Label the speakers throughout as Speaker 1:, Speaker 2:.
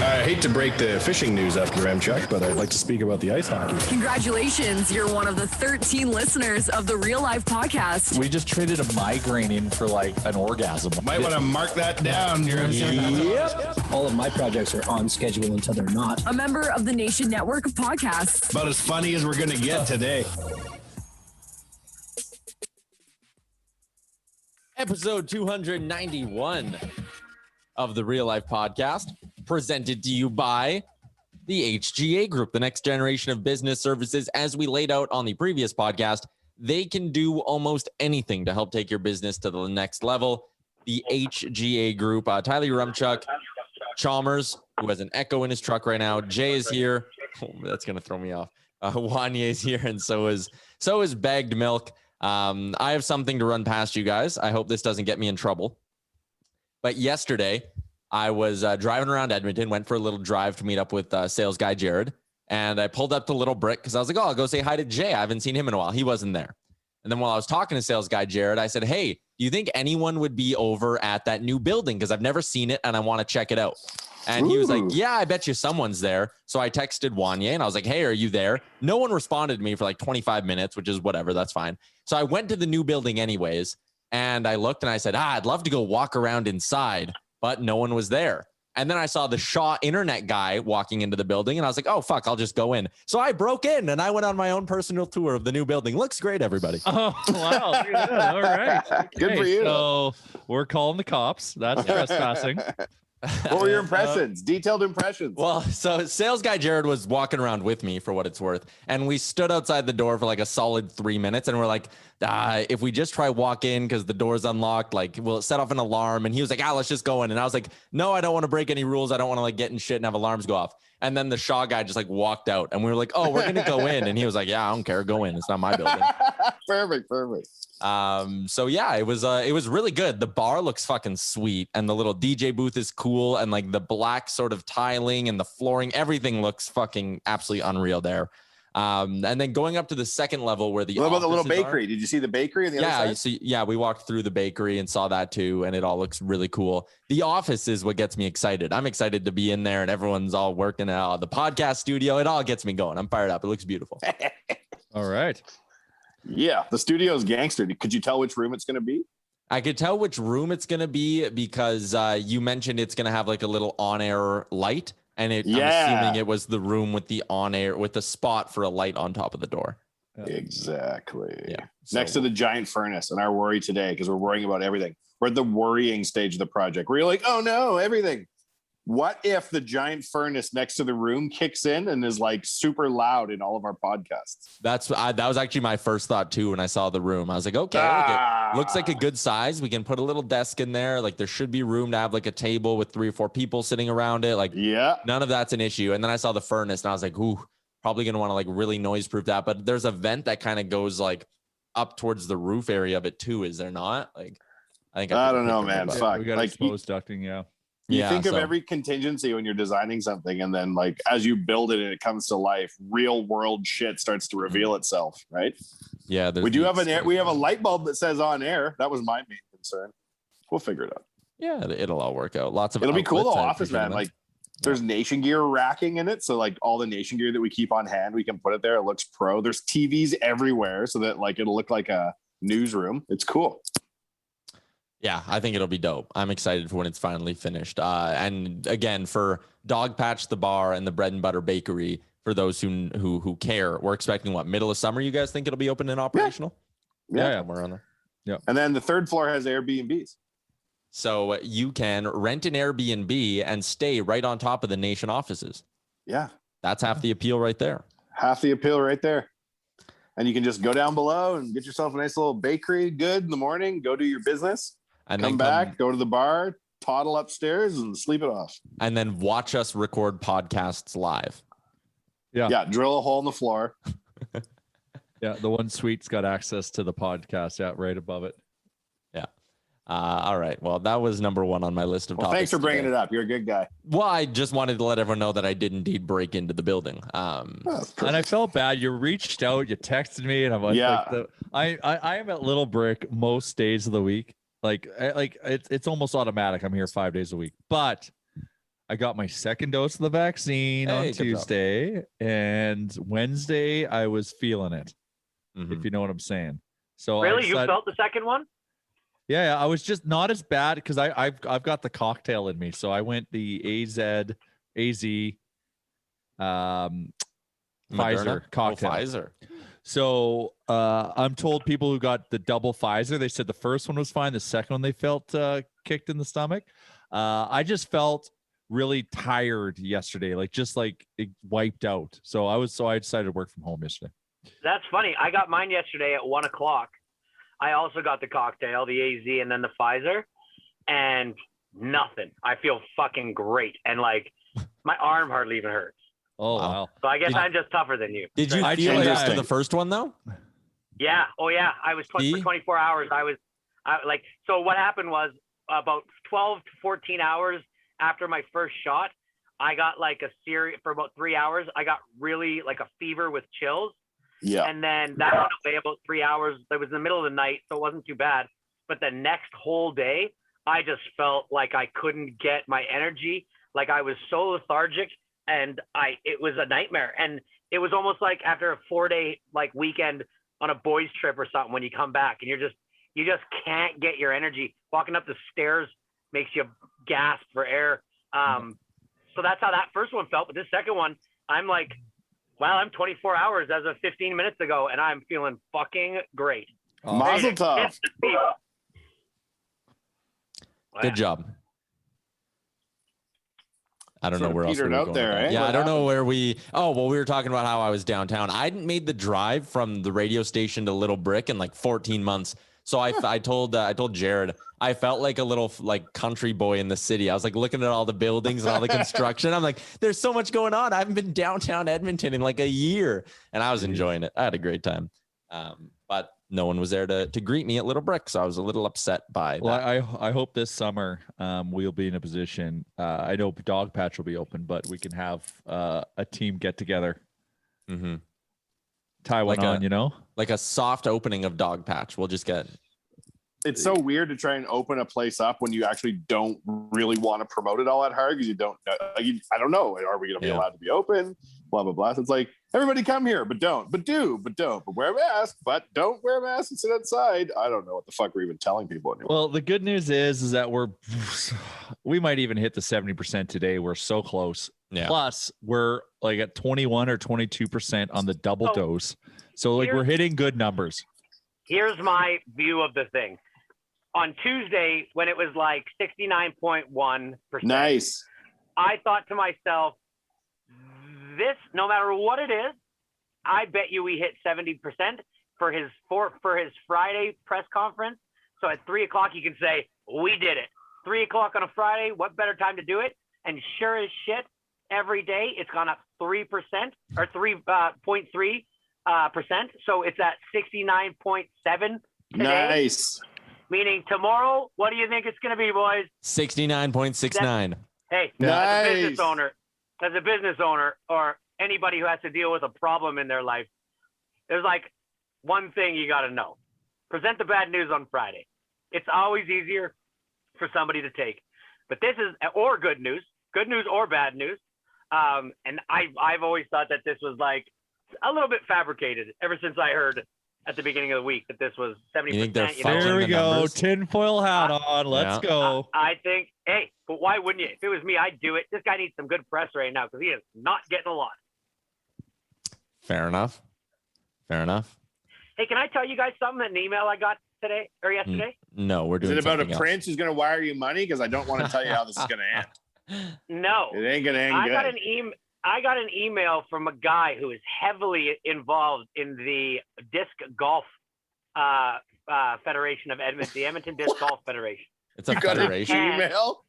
Speaker 1: I hate to break the fishing news after Remchuk, but I'd like to speak about the ice hockey.
Speaker 2: Congratulations, you're one of the 13 listeners of the Real Life Podcast.
Speaker 3: We just traded a migraine in for like an orgasm.
Speaker 1: Might want to mark that down.
Speaker 4: Yep. All of my projects are on schedule until they're not.
Speaker 2: A member of the Nation Network of Podcasts.
Speaker 1: About as funny as we're going to get today.
Speaker 5: Episode 291 of the Real Life Podcast, presented to you by the HGA Group, the next generation of business services. As we laid out on the previous podcast, they can do almost anything to help take your business to the next level. The HGA Group, Tyler Rumchuk, Chalmers, who has an echo in his truck right now. Jay is here. Oh, that's going to throw me off. Wanye is here, and so is Bagged Milk. I have something to run past you guys. I hope this doesn't get me in trouble. But yesterday, I was driving around Edmonton, went for a little drive to meet up with sales guy Jared, and I pulled up to Little Brick because I was like, oh, I'll go say hi to Jay. I haven't seen him in a while. He wasn't there. And then while I was talking to sales guy Jared, I said, hey, do you think anyone would be over at that new building? Because I've never seen it, and I want to check it out. And he was like, yeah, I bet you someone's there. So I texted Wanye, and I was like, hey, are you there? No one responded to me for like 25 minutes, which is whatever. That's fine. So I went to the new building anyways. And I looked and I said, I'd love to go walk around inside, but no one was there. And then I saw the Shaw internet guy walking into the building and I was like, oh, fuck, I'll just go in. So I broke in and I went on my own personal tour of the new building. Looks great, everybody.
Speaker 6: Oh, wow. Yeah, all right.
Speaker 7: Good for you.
Speaker 6: So we're calling the cops. That's trespassing.
Speaker 7: What were your impressions? Detailed impressions.
Speaker 5: Well, so sales guy Jared was walking around with me for what it's worth. And we stood outside the door for like a solid 3 minutes. And we're like, if we just try walk in because the door's unlocked, like will it set off an alarm? And he was like, let's just go in. And I was like, no, I don't want to break any rules. I don't want to like get in shit and have alarms go off. And then the Shaw guy just like walked out and we were like, oh, we're going to go in. And he was like, yeah, I don't care. Go in. It's not my building.
Speaker 7: Perfect.
Speaker 5: So yeah, it was really good. The bar looks fucking sweet and the little DJ booth is cool. And like the black sort of tiling and the flooring, everything looks fucking absolutely unreal there. And then going up to the second level where
Speaker 7: what about the little bakery? Did you see the bakery on the other side?
Speaker 5: Yeah, we walked through the bakery and saw that too. And it all looks really cool. The office is what gets me excited. I'm excited to be in there and everyone's all working out. The podcast studio, it all gets me going. I'm fired up. It looks beautiful.
Speaker 6: All right.
Speaker 7: Yeah, the studio's gangster. Could you tell which room it's going to be?
Speaker 5: I could tell which room it's going to be because you mentioned it's going to have like a little on-air light. And I'm assuming it was the room with the on-air, with the spot for a light on top of the door.
Speaker 7: Exactly.
Speaker 5: Yeah.
Speaker 7: Next to the giant furnace. And our worry today, because we're worrying about everything. We're at the worrying stage of the project. We're like, oh no, everything. What if the giant furnace next to the room kicks in and is like super loud in all of our podcasts?
Speaker 5: That was actually my first thought too when I saw the room. I was like, okay, it looks like a good size. We can put a little desk in there. Like there should be room to have like a table with 3 or 4 people sitting around it. Like none of that's an issue. And then I saw the furnace and I was like, ooh, probably going to want to like really noise proof that. But there's a vent that kind of goes like up towards the roof area of it too. Is there not? Like, I don't know,
Speaker 7: man. Fuck.
Speaker 6: We got
Speaker 7: like
Speaker 6: exposed ducting. Yeah.
Speaker 7: You think of every contingency when you're designing something, and then like as you build it and it comes to life, real world shit starts to reveal itself, right?
Speaker 5: Yeah,
Speaker 7: we do have we have a light bulb that says on air. That was my main concern. We'll figure it out.
Speaker 5: Yeah, it'll all work out. It'll
Speaker 7: be cool. The office, man. Like there's Nation Gear racking in it, so like all the Nation Gear that we keep on hand, we can put it there. It looks pro. There's TVs everywhere, so that like it'll look like a newsroom. It's cool.
Speaker 5: Yeah, I think it'll be dope. I'm excited for when it's finally finished. And again, for Dog Patch, the bar, and the Bread and Butter Bakery, for those who care, we're expecting what, middle of summer? You guys think it'll be open and operational?
Speaker 7: Yeah.
Speaker 5: We're on there.
Speaker 6: Yeah.
Speaker 7: And then the third floor has Airbnbs.
Speaker 5: So you can rent an Airbnb and stay right on top of the Nation offices.
Speaker 7: Yeah.
Speaker 5: That's half the appeal right there.
Speaker 7: Half the appeal right there. And you can just go down below and get yourself a nice little bakery good in the morning, go do your business. And come back, go to the bar, toddle upstairs, and sleep it off.
Speaker 5: And then watch us record podcasts live.
Speaker 7: Yeah. Drill a hole in the floor.
Speaker 6: Yeah. The one suite's got access to the podcast. Yeah. Right above it.
Speaker 5: Yeah. All right. Well, that was number one on my list of topics.
Speaker 7: Thanks for bringing it up. You're a good guy.
Speaker 5: Well, I just wanted to let everyone know that I did indeed break into the building.
Speaker 6: And I felt bad. You reached out, you texted me, and I'm like, I am at Little Brick most days of the week. Like it's almost automatic. I'm here 5 days a week, but I got my second dose of the vaccine
Speaker 5: Hey,
Speaker 6: on
Speaker 5: good job.
Speaker 6: Tuesday, and Wednesday I was feeling it.
Speaker 5: Mhm.
Speaker 6: If you know what I'm saying. So
Speaker 8: Really, you felt the second one?
Speaker 6: Yeah, I was just not as bad because I've got the cocktail in me. So I went the AZ,
Speaker 5: Moderna?
Speaker 6: Pfizer cocktail.
Speaker 5: Oh, Pfizer.
Speaker 6: So I'm told people who got the double Pfizer, they said the first one was fine. The second one they felt kicked in the stomach. I just felt really tired yesterday, like it wiped out. So I decided to work from home yesterday.
Speaker 8: That's funny. I got mine yesterday at 1 o'clock. I also got the cocktail, the AZ, and then the Pfizer, and nothing. I feel fucking great, and like my arm hardly even hurts.
Speaker 6: Oh wow!
Speaker 8: So I guess I'm just tougher than you.
Speaker 5: Did you
Speaker 6: I
Speaker 5: feel it
Speaker 6: changed
Speaker 5: after
Speaker 6: it.
Speaker 5: the first one though?
Speaker 8: Yeah. Oh yeah. I was for
Speaker 5: See?
Speaker 8: 24 hours. So what happened was about 12 to 14 hours after my first shot, I got like a series for about 3 hours. I got really like a fever with chills.
Speaker 7: Yeah.
Speaker 8: And then that went away about 3 hours. It was in the middle of the night, so it wasn't too bad. But the next whole day, I just felt like I couldn't get my energy. Like I was so lethargic, and it was a nightmare. And it was almost like after a 4-day like weekend on a boys trip or something, when you come back and you just can't get your energy. Walking up the stairs makes you gasp for air. So that's how that first one felt. But this second one, I'm like, wow, I'm 24 hours as of 15 minutes ago, and I'm feeling fucking great.
Speaker 7: Mazel tov.
Speaker 5: Good job. I don't know where else we
Speaker 7: petered
Speaker 5: were
Speaker 7: out
Speaker 5: going
Speaker 7: there,
Speaker 5: with that.
Speaker 7: eh?
Speaker 5: Yeah,
Speaker 7: What
Speaker 5: I don't know
Speaker 7: happened?
Speaker 5: where we. Oh, well, we were talking about how I was downtown. I hadn't made the drive from the radio station to Little Brick in like 14 months. So I told Jared I felt like a little like country boy in the city. I was like looking at all the buildings and all the construction. I'm like, there's so much going on. I haven't been downtown Edmonton in like a year, and I was enjoying it. I had a great time. But no one was there to greet me at Little Brick, so I was a little upset by that.
Speaker 6: Well, I hope this summer we'll be in a position. I know Dog Patch will be open, but we can have a team get together.
Speaker 5: Mm-hmm.
Speaker 6: Tie one
Speaker 5: Like
Speaker 6: on, you know,
Speaker 5: like a soft opening of Dog Patch. We'll just get.
Speaker 7: It's so weird to try and open a place up when you actually don't really want to promote it all that hard because you don't know. Like I don't know. Are we going to be allowed to be open? Blah, blah, blah. So it's like, everybody come here, but don't, but do, but don't, but wear a mask, but don't wear a mask and sit outside. I don't know what the fuck we're even telling people anymore.
Speaker 6: Well, the good news is that we might even hit the 70% today. We're so close.
Speaker 5: Yeah.
Speaker 6: Plus, we're like at 21 or 22% on the double dose. So like we're hitting good numbers.
Speaker 8: Here's my view of the thing. On Tuesday, when it was like 69.1%,
Speaker 7: Nice.
Speaker 8: I thought to myself, this, no matter what it is, I bet you we hit 70% for his Friday press conference. So at 3 o'clock, you can say, we did it. 3 o'clock on a Friday, what better time to do it? And sure as shit, every day it's gone up 3% or 3.3%. So it's at 69.7 today.
Speaker 7: Nice.
Speaker 8: Meaning tomorrow, what do you think it's going to be, boys?
Speaker 5: 69.69.
Speaker 8: Hey,
Speaker 7: Nice.
Speaker 8: as a business owner, or anybody who has to deal with a problem in their life, there's like one thing you got to know. Present the bad news on Friday. It's always easier for somebody to take. But this is, or good news or bad news. And I've always thought that this was like a little bit fabricated ever since I heard at the beginning of the week that this was 70%.
Speaker 5: You think they're
Speaker 6: There we
Speaker 5: the
Speaker 6: go.
Speaker 5: numbers?
Speaker 6: Tinfoil hat on. Let's go.
Speaker 8: I think, hey, but why wouldn't you? If it was me, I'd do it. This guy needs some good press right now because he is not getting a lot.
Speaker 5: Fair enough.
Speaker 8: Hey, can I tell you guys something? An email I got today or yesterday?
Speaker 5: No, we're
Speaker 7: Is
Speaker 5: doing
Speaker 7: it about a
Speaker 5: something else.
Speaker 7: prince who's going to wire you money? Because I don't want to tell you how this is going to end.
Speaker 8: No.
Speaker 7: It ain't going to end
Speaker 8: I
Speaker 7: good.
Speaker 8: got an email from a guy who is heavily involved in the disc golf Federation of Edmonton, the Edmonton Disc Golf Federation.
Speaker 5: It's a
Speaker 7: You got an
Speaker 5: federation.
Speaker 7: email?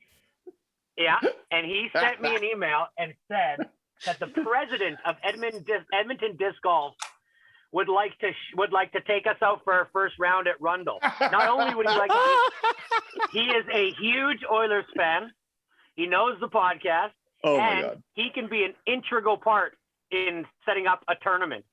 Speaker 8: Yeah, and he sent me an email and said that the president of Edmonton Disc Golf would like to take us out for our first round at Rundle. Not only would he like to, he is a huge Oilers fan. He knows the podcast.
Speaker 7: Oh my
Speaker 8: and
Speaker 7: God.
Speaker 8: he can be an integral part in setting up a tournament.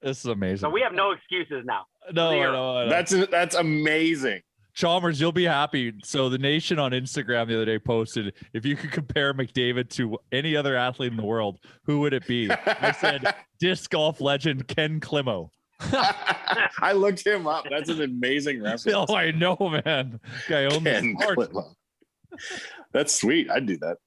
Speaker 6: This is amazing.
Speaker 8: So we have no excuses now.
Speaker 6: No,
Speaker 8: Zero.
Speaker 6: no.
Speaker 7: That's amazing.
Speaker 6: Chalmers, you'll be happy. So the Nation on Instagram the other day posted, if you could compare McDavid to any other athlete in the world, who would it be? I said disc golf legend Ken Klimo.
Speaker 7: I looked him up. That's an amazing reference.
Speaker 6: Oh, I know, man. Guy owns
Speaker 7: Ken
Speaker 6: the sport.
Speaker 7: Klimo. That's sweet. I'd do that.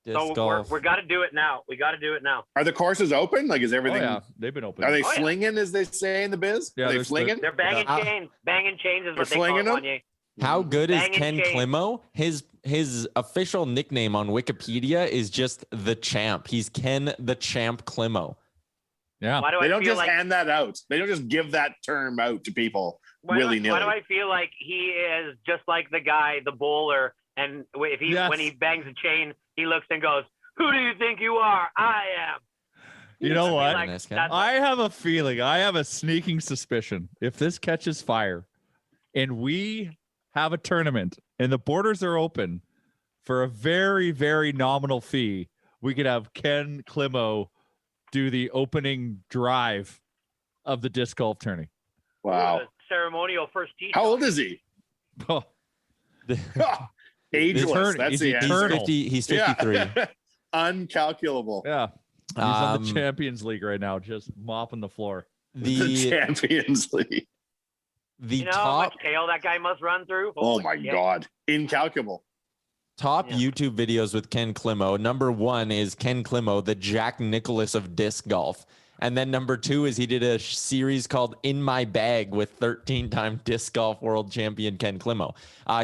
Speaker 5: Disc
Speaker 8: So
Speaker 5: golf.
Speaker 8: we're got to do it now. We got to do it now.
Speaker 7: Are the courses open? Like, is
Speaker 6: Oh,
Speaker 7: everything?
Speaker 6: yeah, they've been open.
Speaker 7: Are they
Speaker 8: Oh, yeah.
Speaker 7: flinging, as they say in the biz?
Speaker 6: Yeah,
Speaker 7: Are they
Speaker 6: there's-
Speaker 7: flinging?
Speaker 8: They're banging
Speaker 5: Yeah.
Speaker 8: chains. Banging chains is
Speaker 7: They're
Speaker 8: what they call
Speaker 7: flinging
Speaker 8: it,
Speaker 7: them?
Speaker 8: Wanye.
Speaker 5: How good is
Speaker 8: Banging
Speaker 5: Ken
Speaker 8: chains.
Speaker 5: Klimo? His official nickname on Wikipedia is just the Champ. He's Ken the Champ Klimo.
Speaker 6: Yeah.
Speaker 8: Why do
Speaker 7: They
Speaker 8: I
Speaker 7: don't
Speaker 8: feel
Speaker 7: just
Speaker 8: like
Speaker 7: hand that out. They don't just give that term out to people
Speaker 8: why do
Speaker 7: willy-nilly.
Speaker 8: I feel like he is just like the guy, the bowler, and if he
Speaker 6: Yes.
Speaker 8: when he bangs a chain, he looks and goes, "Who do you think you are? I am."
Speaker 6: You know what?
Speaker 8: Like,
Speaker 5: Nice, Ken.
Speaker 8: that's-
Speaker 6: I have a feeling, I have a sneaking suspicion, if this catches fire and we have a tournament and the borders are open for a very, very nominal fee, we could have Ken Klimo do the opening drive of the disc golf tourney.
Speaker 7: Wow.
Speaker 8: the ceremonial first tee.
Speaker 7: How old is he?
Speaker 6: Oh,
Speaker 7: Ageless. That's
Speaker 6: Is
Speaker 7: the
Speaker 6: he
Speaker 7: answer.
Speaker 5: He's
Speaker 6: Eternal.
Speaker 5: 50. He's
Speaker 7: Yeah.
Speaker 5: 53.
Speaker 7: Uncalculable.
Speaker 6: yeah. He's on the
Speaker 5: Um,
Speaker 6: Champions League right now, just mopping the floor.
Speaker 7: The
Speaker 5: The
Speaker 7: Champions League.
Speaker 5: the
Speaker 8: You know how
Speaker 5: top
Speaker 8: much tail that guy must run through?
Speaker 7: Oh
Speaker 8: Holy
Speaker 7: my
Speaker 8: shit.
Speaker 7: God. Incalculable.
Speaker 5: top
Speaker 8: Yeah.
Speaker 5: YouTube videos with Ken Klimo. Number one is Ken Klimo, the Jack Nicklaus of disc golf. And then number two is he did a series called In My Bag with 13-time disc golf world champion Ken Klimo.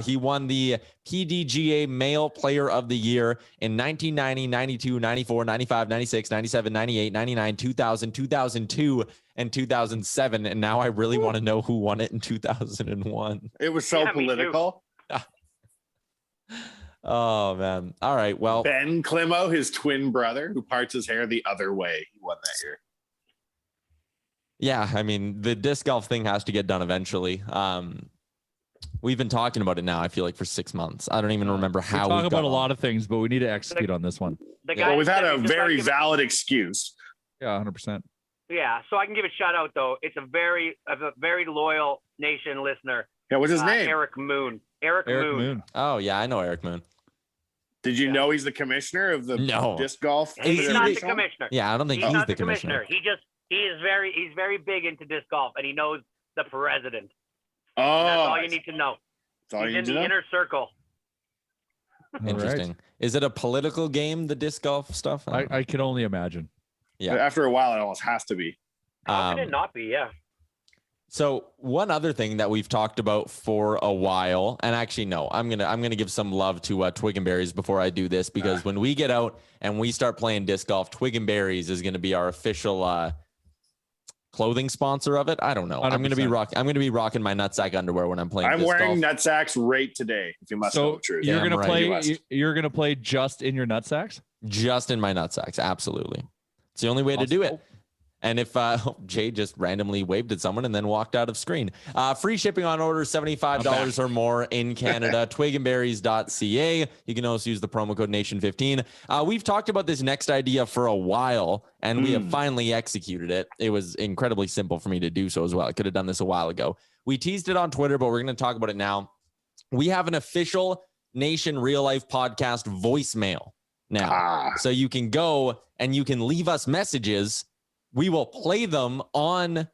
Speaker 5: He won the PDGA Male Player of the Year in 1990, 92, 94, 95, 96, 97, 98, 99, 2000, 2002, and 2007. And now I really want to know who won it in 2001.
Speaker 7: It was so
Speaker 8: Yeah, me too.
Speaker 7: political.
Speaker 5: Oh, man. All right. Well,
Speaker 7: Ben Klimo, his twin brother, who parts his hair the other way, he won that year.
Speaker 5: yeah, I mean, the disc golf thing has to get done eventually. We've been talking about it now, I feel like, for 6 months. I don't even remember
Speaker 6: We
Speaker 5: how
Speaker 6: talk
Speaker 5: we
Speaker 6: about a lot of things, but we need to execute on this one.
Speaker 8: The
Speaker 5: Yeah.
Speaker 8: guy
Speaker 7: Well, we've had
Speaker 8: said
Speaker 7: a
Speaker 8: he just
Speaker 7: very
Speaker 8: gotta give
Speaker 7: valid excuse.
Speaker 6: Yeah, 100%.
Speaker 8: Yeah, so I can give a shout out though. It's a very loyal Nation listener.
Speaker 7: Yeah, what's his name?
Speaker 8: Eric Moon. Eric Moon.
Speaker 5: Oh, yeah, I know Eric Moon.
Speaker 7: Did you know he's the commissioner of the
Speaker 5: No.
Speaker 7: disc golf?
Speaker 5: Is
Speaker 8: He's
Speaker 5: he
Speaker 8: not the
Speaker 5: the-
Speaker 8: commissioner.
Speaker 5: Yeah, I don't think
Speaker 8: He's
Speaker 5: he's
Speaker 8: not
Speaker 5: the
Speaker 8: the
Speaker 5: commissioner.
Speaker 8: He's very big into disc golf, and he knows the president.
Speaker 7: Oh,
Speaker 8: That's all you need to know.
Speaker 7: That's all
Speaker 8: He's
Speaker 7: you
Speaker 8: in
Speaker 7: need to
Speaker 8: the
Speaker 7: know.
Speaker 8: inner circle.
Speaker 6: All
Speaker 5: Interesting.
Speaker 6: right.
Speaker 5: Is it a political game, the disc golf stuff? I don't know.
Speaker 6: I can only imagine.
Speaker 5: Yeah.
Speaker 7: After a while, it almost has to be.
Speaker 8: How could
Speaker 5: Um,
Speaker 8: it not be? Yeah.
Speaker 5: So one other thing that we've talked about for a while, and actually no, I'm gonna give some love to Twig and Berries before I do this, because when we get out and we start playing disc golf, Twig and Berries is gonna be our official clothing sponsor of it. I don't know. I'm gonna be
Speaker 6: 100%.
Speaker 5: rocking my nutsack underwear when I'm playing.
Speaker 7: I'm
Speaker 5: disc
Speaker 7: wearing
Speaker 5: golf.
Speaker 7: nutsacks right today, if you must know
Speaker 6: So
Speaker 7: the truth.
Speaker 6: you're
Speaker 5: Damn
Speaker 6: gonna
Speaker 5: right.
Speaker 6: play.
Speaker 7: You must.
Speaker 6: You're gonna play just in your nutsacks.
Speaker 5: Just in my nutsacks. Absolutely, it's the only way to do it. And if Jay just randomly waved at someone and then walked out of screen, free shipping on orders $75 or more in Canada. twigandberries.ca. You can also use the promo code Nation15. We've talked about this next idea for a while, and we have finally executed it. It was incredibly simple for me to do so as well. I could have done this a while ago. We teased it on Twitter, but we're going to talk about it now. We have an official Nation Real Life podcast voicemail now. So you can go and you can leave us messages. We will play them on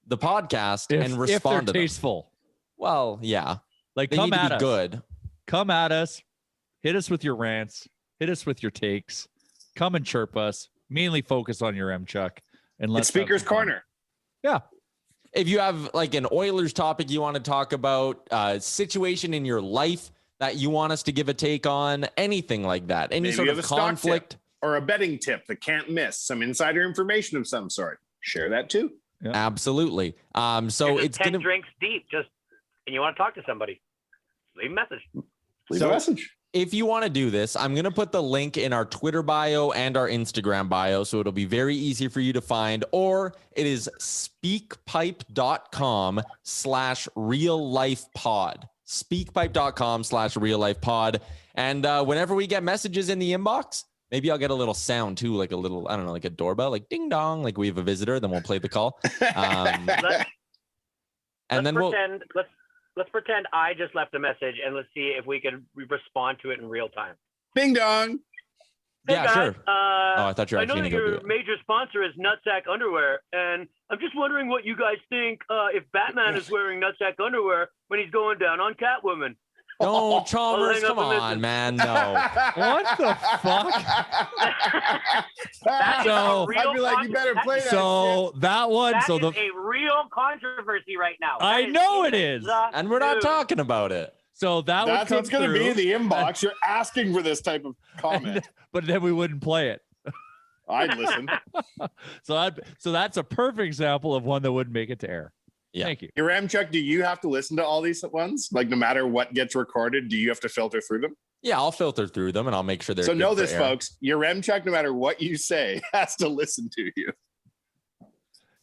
Speaker 5: the podcast and respond
Speaker 6: if they're
Speaker 5: to them.
Speaker 6: tasteful.
Speaker 5: Well, yeah.
Speaker 6: Like
Speaker 5: They
Speaker 6: come
Speaker 5: need to
Speaker 6: at
Speaker 5: be
Speaker 6: us.
Speaker 5: good.
Speaker 6: Come at us. Hit us with your rants. Hit us with your takes. Come and chirp us. Mainly focus on your Chuck. And let's
Speaker 7: It's Speaker's
Speaker 6: have some fun.
Speaker 7: Corner.
Speaker 6: Yeah.
Speaker 5: If you have like an Oilers topic you want to talk about, situation in your life that you want us to give a take on, anything like that, any
Speaker 7: Maybe
Speaker 5: sort
Speaker 7: you
Speaker 5: of
Speaker 7: have a stock
Speaker 5: conflict.
Speaker 7: tip or a betting tip that can't miss, some insider information of some sort. Share that too.
Speaker 5: Absolutely. So
Speaker 8: You're just
Speaker 5: it's
Speaker 8: 10
Speaker 5: going to
Speaker 8: drinks deep, and you want to talk to somebody. Leave a message.
Speaker 7: Leave
Speaker 5: So-
Speaker 7: a message.
Speaker 5: if you want to do this, I'm going to put the link in our Twitter bio and our Instagram bio, so it'll be very easy for you to find, or it is speakpipe.com/real-life-pod. Speakpipe.com/real-life-pod. And whenever we get messages in the inbox, maybe I'll get a little sound too, like a little, I don't know, like a doorbell, like ding dong, like we have a visitor, then we'll play the call. And then
Speaker 8: Let's let's pretend I just left a message and let's see if we can respond to it in real time.
Speaker 7: Ding dong.
Speaker 8: Hey
Speaker 5: Yeah,
Speaker 8: guys,
Speaker 5: sure. I thought you were
Speaker 8: I know
Speaker 5: actually
Speaker 8: that
Speaker 5: gonna go do
Speaker 8: your
Speaker 5: it.
Speaker 8: major sponsor is Nutsack Underwear, and I'm just wondering what you guys think if Batman is wearing Nutsack Underwear when he's going down on Catwoman.
Speaker 5: No, Chalmers,
Speaker 8: hang up
Speaker 5: come
Speaker 8: and listen.
Speaker 5: on, man. No.
Speaker 6: What the fuck?
Speaker 8: That is
Speaker 6: So,
Speaker 8: a real
Speaker 7: I'd be like, you better play that.
Speaker 6: So that one,
Speaker 8: That
Speaker 6: so
Speaker 8: is
Speaker 6: the
Speaker 8: a real controversy right now.
Speaker 6: I
Speaker 8: That is
Speaker 6: know
Speaker 8: in
Speaker 6: it is.
Speaker 8: the
Speaker 5: And we're not
Speaker 8: news.
Speaker 5: talking about it.
Speaker 6: so that would
Speaker 7: That's
Speaker 6: come
Speaker 7: what's going to be in
Speaker 6: through,
Speaker 7: the inbox. You're asking for this type of comment.
Speaker 6: but then we wouldn't play it.
Speaker 7: I'd listen.
Speaker 6: So that's a perfect example of one that wouldn't make it to air.
Speaker 5: Yeah.
Speaker 6: Thank you.
Speaker 7: Your Ramchuck, do you have to listen to all these ones? Like, no matter what gets recorded, do you have to filter through them?
Speaker 5: Yeah, I'll filter through them and I'll make sure they're
Speaker 7: So
Speaker 5: good
Speaker 7: know
Speaker 5: for
Speaker 7: this,
Speaker 5: air.
Speaker 7: folks. Your Ramchuck, no matter what you say, has to listen to you.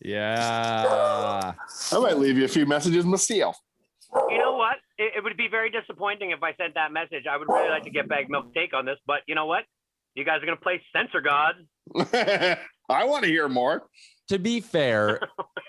Speaker 6: Yeah.
Speaker 7: I might leave you a few messages myself.
Speaker 8: You know what? It would be very disappointing if I sent that message. I would really like to get Bag Milk take on this, but you know what? You guys are going to play Censor God.
Speaker 7: I want to hear more.
Speaker 5: To be fair,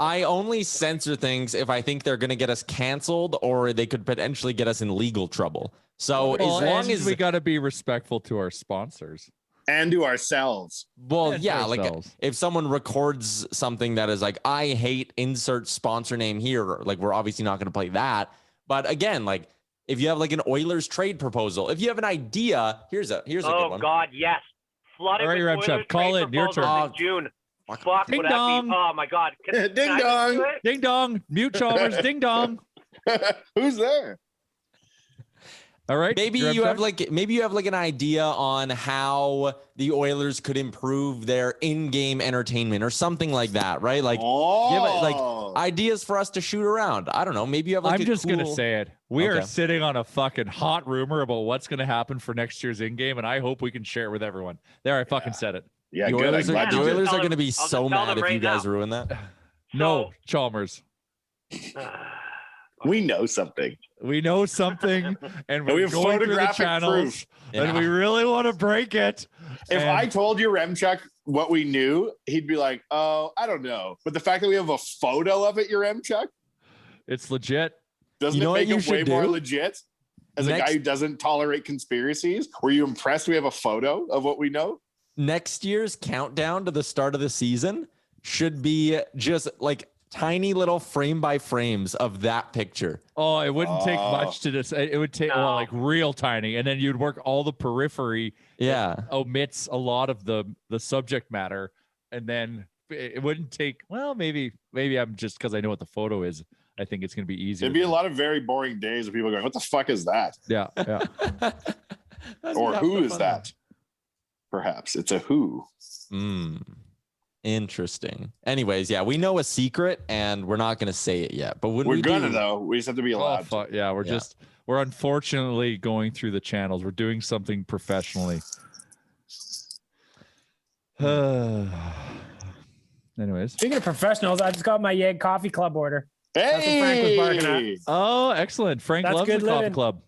Speaker 5: I only censor things if I think they're going to get us canceled or they could potentially get us in legal trouble. So
Speaker 6: Well,
Speaker 5: as long
Speaker 6: and
Speaker 5: as
Speaker 6: we got to be respectful to our sponsors.
Speaker 7: And to ourselves.
Speaker 5: well,
Speaker 6: and
Speaker 5: yeah, like
Speaker 6: ourselves.
Speaker 5: if someone records something that is like, I hate insert sponsor name here, like we're obviously not going to play that. But again, like if you have like an Oilers trade proposal, if you have an idea, here's a good
Speaker 8: Oh
Speaker 5: one.
Speaker 8: God, yes. Flooded
Speaker 6: All right,
Speaker 8: with
Speaker 6: Ramchuck,
Speaker 8: Oilers
Speaker 6: call
Speaker 8: trade
Speaker 6: in. Your
Speaker 8: proposals
Speaker 5: turn.
Speaker 8: in June. Fuck,
Speaker 6: Ding
Speaker 8: would that be?
Speaker 6: dong.
Speaker 8: Oh my God. Can
Speaker 7: Ding
Speaker 8: I just
Speaker 7: dong.
Speaker 8: do it?
Speaker 6: Ding dong. Mute Chalmers. Ding dong.
Speaker 7: Who's there?
Speaker 6: All right.
Speaker 5: Maybe
Speaker 6: Ramchuck?
Speaker 5: you have like an idea on how the Oilers could improve their in-game entertainment or something like that, right? Like give it like ideas for us to shoot around. I don't know. Maybe you have like
Speaker 6: I'm just gonna say it. We are
Speaker 5: Okay.
Speaker 6: sitting on a fucking hot rumor about what's gonna happen for next year's in game, and I hope we can share it with everyone. There, I fucking said it.
Speaker 7: Yeah,
Speaker 5: the
Speaker 7: good. I'm
Speaker 5: Oilers,
Speaker 7: glad
Speaker 5: the
Speaker 7: you did.
Speaker 5: Oilers are
Speaker 8: Tell
Speaker 5: going to
Speaker 8: them-
Speaker 5: be
Speaker 8: I'll just
Speaker 5: so
Speaker 8: tell
Speaker 5: mad
Speaker 8: them
Speaker 5: if
Speaker 8: right
Speaker 5: you guys
Speaker 8: now.
Speaker 5: ruin that.
Speaker 6: No, Chalmers.
Speaker 7: We know something.
Speaker 6: We know something, and
Speaker 7: we
Speaker 6: we're
Speaker 7: have
Speaker 6: going through the
Speaker 7: photographic
Speaker 6: channels,
Speaker 7: proof.
Speaker 6: and we really want to break it.
Speaker 7: If
Speaker 6: And
Speaker 7: I told you Remchuck what we knew, he'd be like, "Oh, I don't know." But the fact that we have a photo of it, your Remchuck,
Speaker 6: it's legit.
Speaker 7: doesn't
Speaker 5: You know
Speaker 7: it
Speaker 5: what
Speaker 7: make
Speaker 5: you
Speaker 7: it way
Speaker 5: should
Speaker 7: more
Speaker 5: do?
Speaker 7: legit? As a
Speaker 5: Next-
Speaker 7: guy who doesn't tolerate conspiracies, were you impressed? We have a photo of what we know.
Speaker 5: Next year's countdown to the start of the season should be just like tiny little frame by frames of that picture.
Speaker 6: Oh, it wouldn't take
Speaker 7: Oh.
Speaker 6: much to just. It would take
Speaker 8: No.
Speaker 6: like real tiny, and then you'd work all the periphery.
Speaker 5: Yeah.
Speaker 6: Omits a lot of the subject matter, and then it wouldn't take. Well, maybe I'm just because I know what the photo is. I think it's going to be easier.
Speaker 7: It'd be a lot of very boring days of people going, "What the fuck is that?"
Speaker 6: Yeah, yeah.
Speaker 7: Or who is that? Perhaps it's a who.
Speaker 5: Interesting. Anyways, yeah, we know a secret and we're not going to say it yet. But when
Speaker 7: We're
Speaker 5: we
Speaker 7: gonna
Speaker 5: do,
Speaker 7: though. We just have to be
Speaker 6: Oh,
Speaker 7: allowed.
Speaker 6: fuck. Yeah, we're unfortunately going through the channels. We're doing something professionally. Anyways.
Speaker 9: Speaking of professionals, I just got my Yeg Coffee Club order. That's what Frank was barking at.
Speaker 7: Hey,
Speaker 6: Oh, excellent. Frank
Speaker 9: That's
Speaker 6: loves
Speaker 9: good
Speaker 6: the coffee
Speaker 9: living.
Speaker 6: club.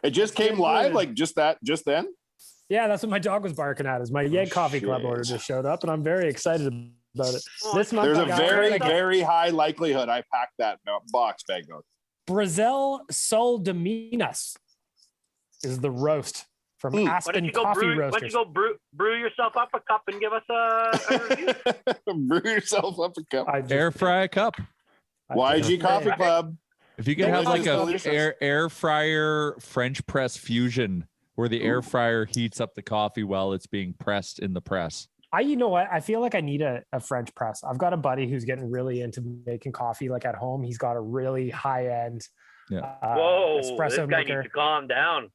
Speaker 7: it just came
Speaker 9: Good
Speaker 7: live,
Speaker 9: living.
Speaker 7: like just then.
Speaker 9: Yeah, that's what my dog was barking at. Is my Yeg Coffee Club
Speaker 7: shit.
Speaker 9: order just showed up, and I'm very excited about it. This month,
Speaker 7: There's
Speaker 9: I
Speaker 7: a
Speaker 9: got
Speaker 7: very,
Speaker 9: like
Speaker 7: very high likelihood I packed that box bag though.
Speaker 9: Brazil Sol de Minas is the roast from
Speaker 7: Mm.
Speaker 8: Why don't
Speaker 9: Aspen
Speaker 8: you go
Speaker 9: Coffee
Speaker 8: brew? Why don't you
Speaker 9: Roasters.
Speaker 8: go brew yourself up a cup and give us a review?
Speaker 7: Brew yourself up a cup.
Speaker 9: I just-
Speaker 6: Air fry cup.
Speaker 9: I
Speaker 7: YG
Speaker 9: just-
Speaker 7: Coffee Club.
Speaker 6: If you could have like
Speaker 7: Delicious,
Speaker 6: a
Speaker 7: delicious.
Speaker 6: air fryer French press fusion where the air fryer heats up the coffee while it's being pressed in the press.
Speaker 9: You know what? I feel like I need a French press. I've got a buddy who's getting really into making coffee, like at home. He's got a really high end
Speaker 6: Yeah.
Speaker 8: Whoa, this
Speaker 9: espresso
Speaker 8: guy
Speaker 9: maker.
Speaker 8: needs to calm down.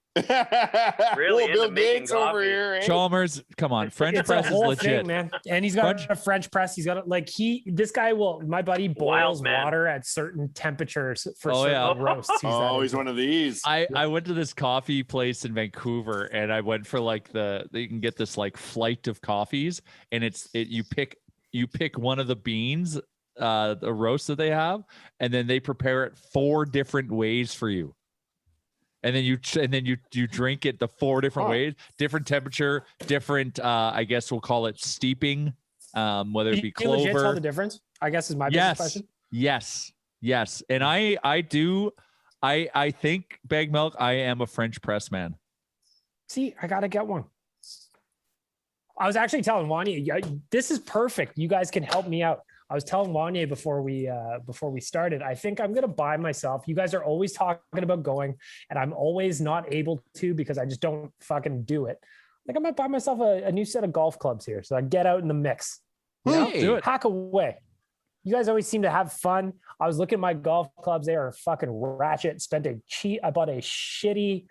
Speaker 7: Really
Speaker 8: into
Speaker 7: Bill
Speaker 8: making
Speaker 7: Gates over
Speaker 8: coffee.
Speaker 7: here. Eh?
Speaker 6: Chalmers, come on. French
Speaker 9: It's
Speaker 6: press
Speaker 9: a
Speaker 6: is
Speaker 9: whole
Speaker 6: legit.
Speaker 9: thing, man. And he's got
Speaker 6: French-
Speaker 9: a French press. He's got it like this guy will. My buddy boils
Speaker 8: Wild man.
Speaker 9: water at certain temperatures for
Speaker 6: Oh,
Speaker 9: certain
Speaker 6: yeah.
Speaker 9: roasts. He's that
Speaker 7: Oh, he's
Speaker 9: into.
Speaker 7: one of these.
Speaker 6: I went to this coffee place in Vancouver and I went for like you can get this like flight of coffees and you pick one of the beans, the roast that they have, and then they prepare it 4 different ways for you. And then you drink it the 4 different ways, different temperature, different I guess we'll call it steeping, whether it be
Speaker 9: You legit tell
Speaker 6: clover.
Speaker 9: the difference? I guess is my biggest question.
Speaker 6: Yes. And I do I think Bag Milk, I am a French press man.
Speaker 9: See, I gotta get one. I was actually telling Wanya, this is perfect. You guys can help me out. I was telling Wanya before we started, I think I'm gonna buy myself. You guys are always talking about going, and I'm always not able to because I just don't fucking do it. Like I might buy myself a new set of golf clubs here, so I get out in the mix. You know?
Speaker 6: Do it.
Speaker 9: Hack away. You guys always seem to have fun. I was looking at my golf clubs. They are fucking ratchet. I bought a shitty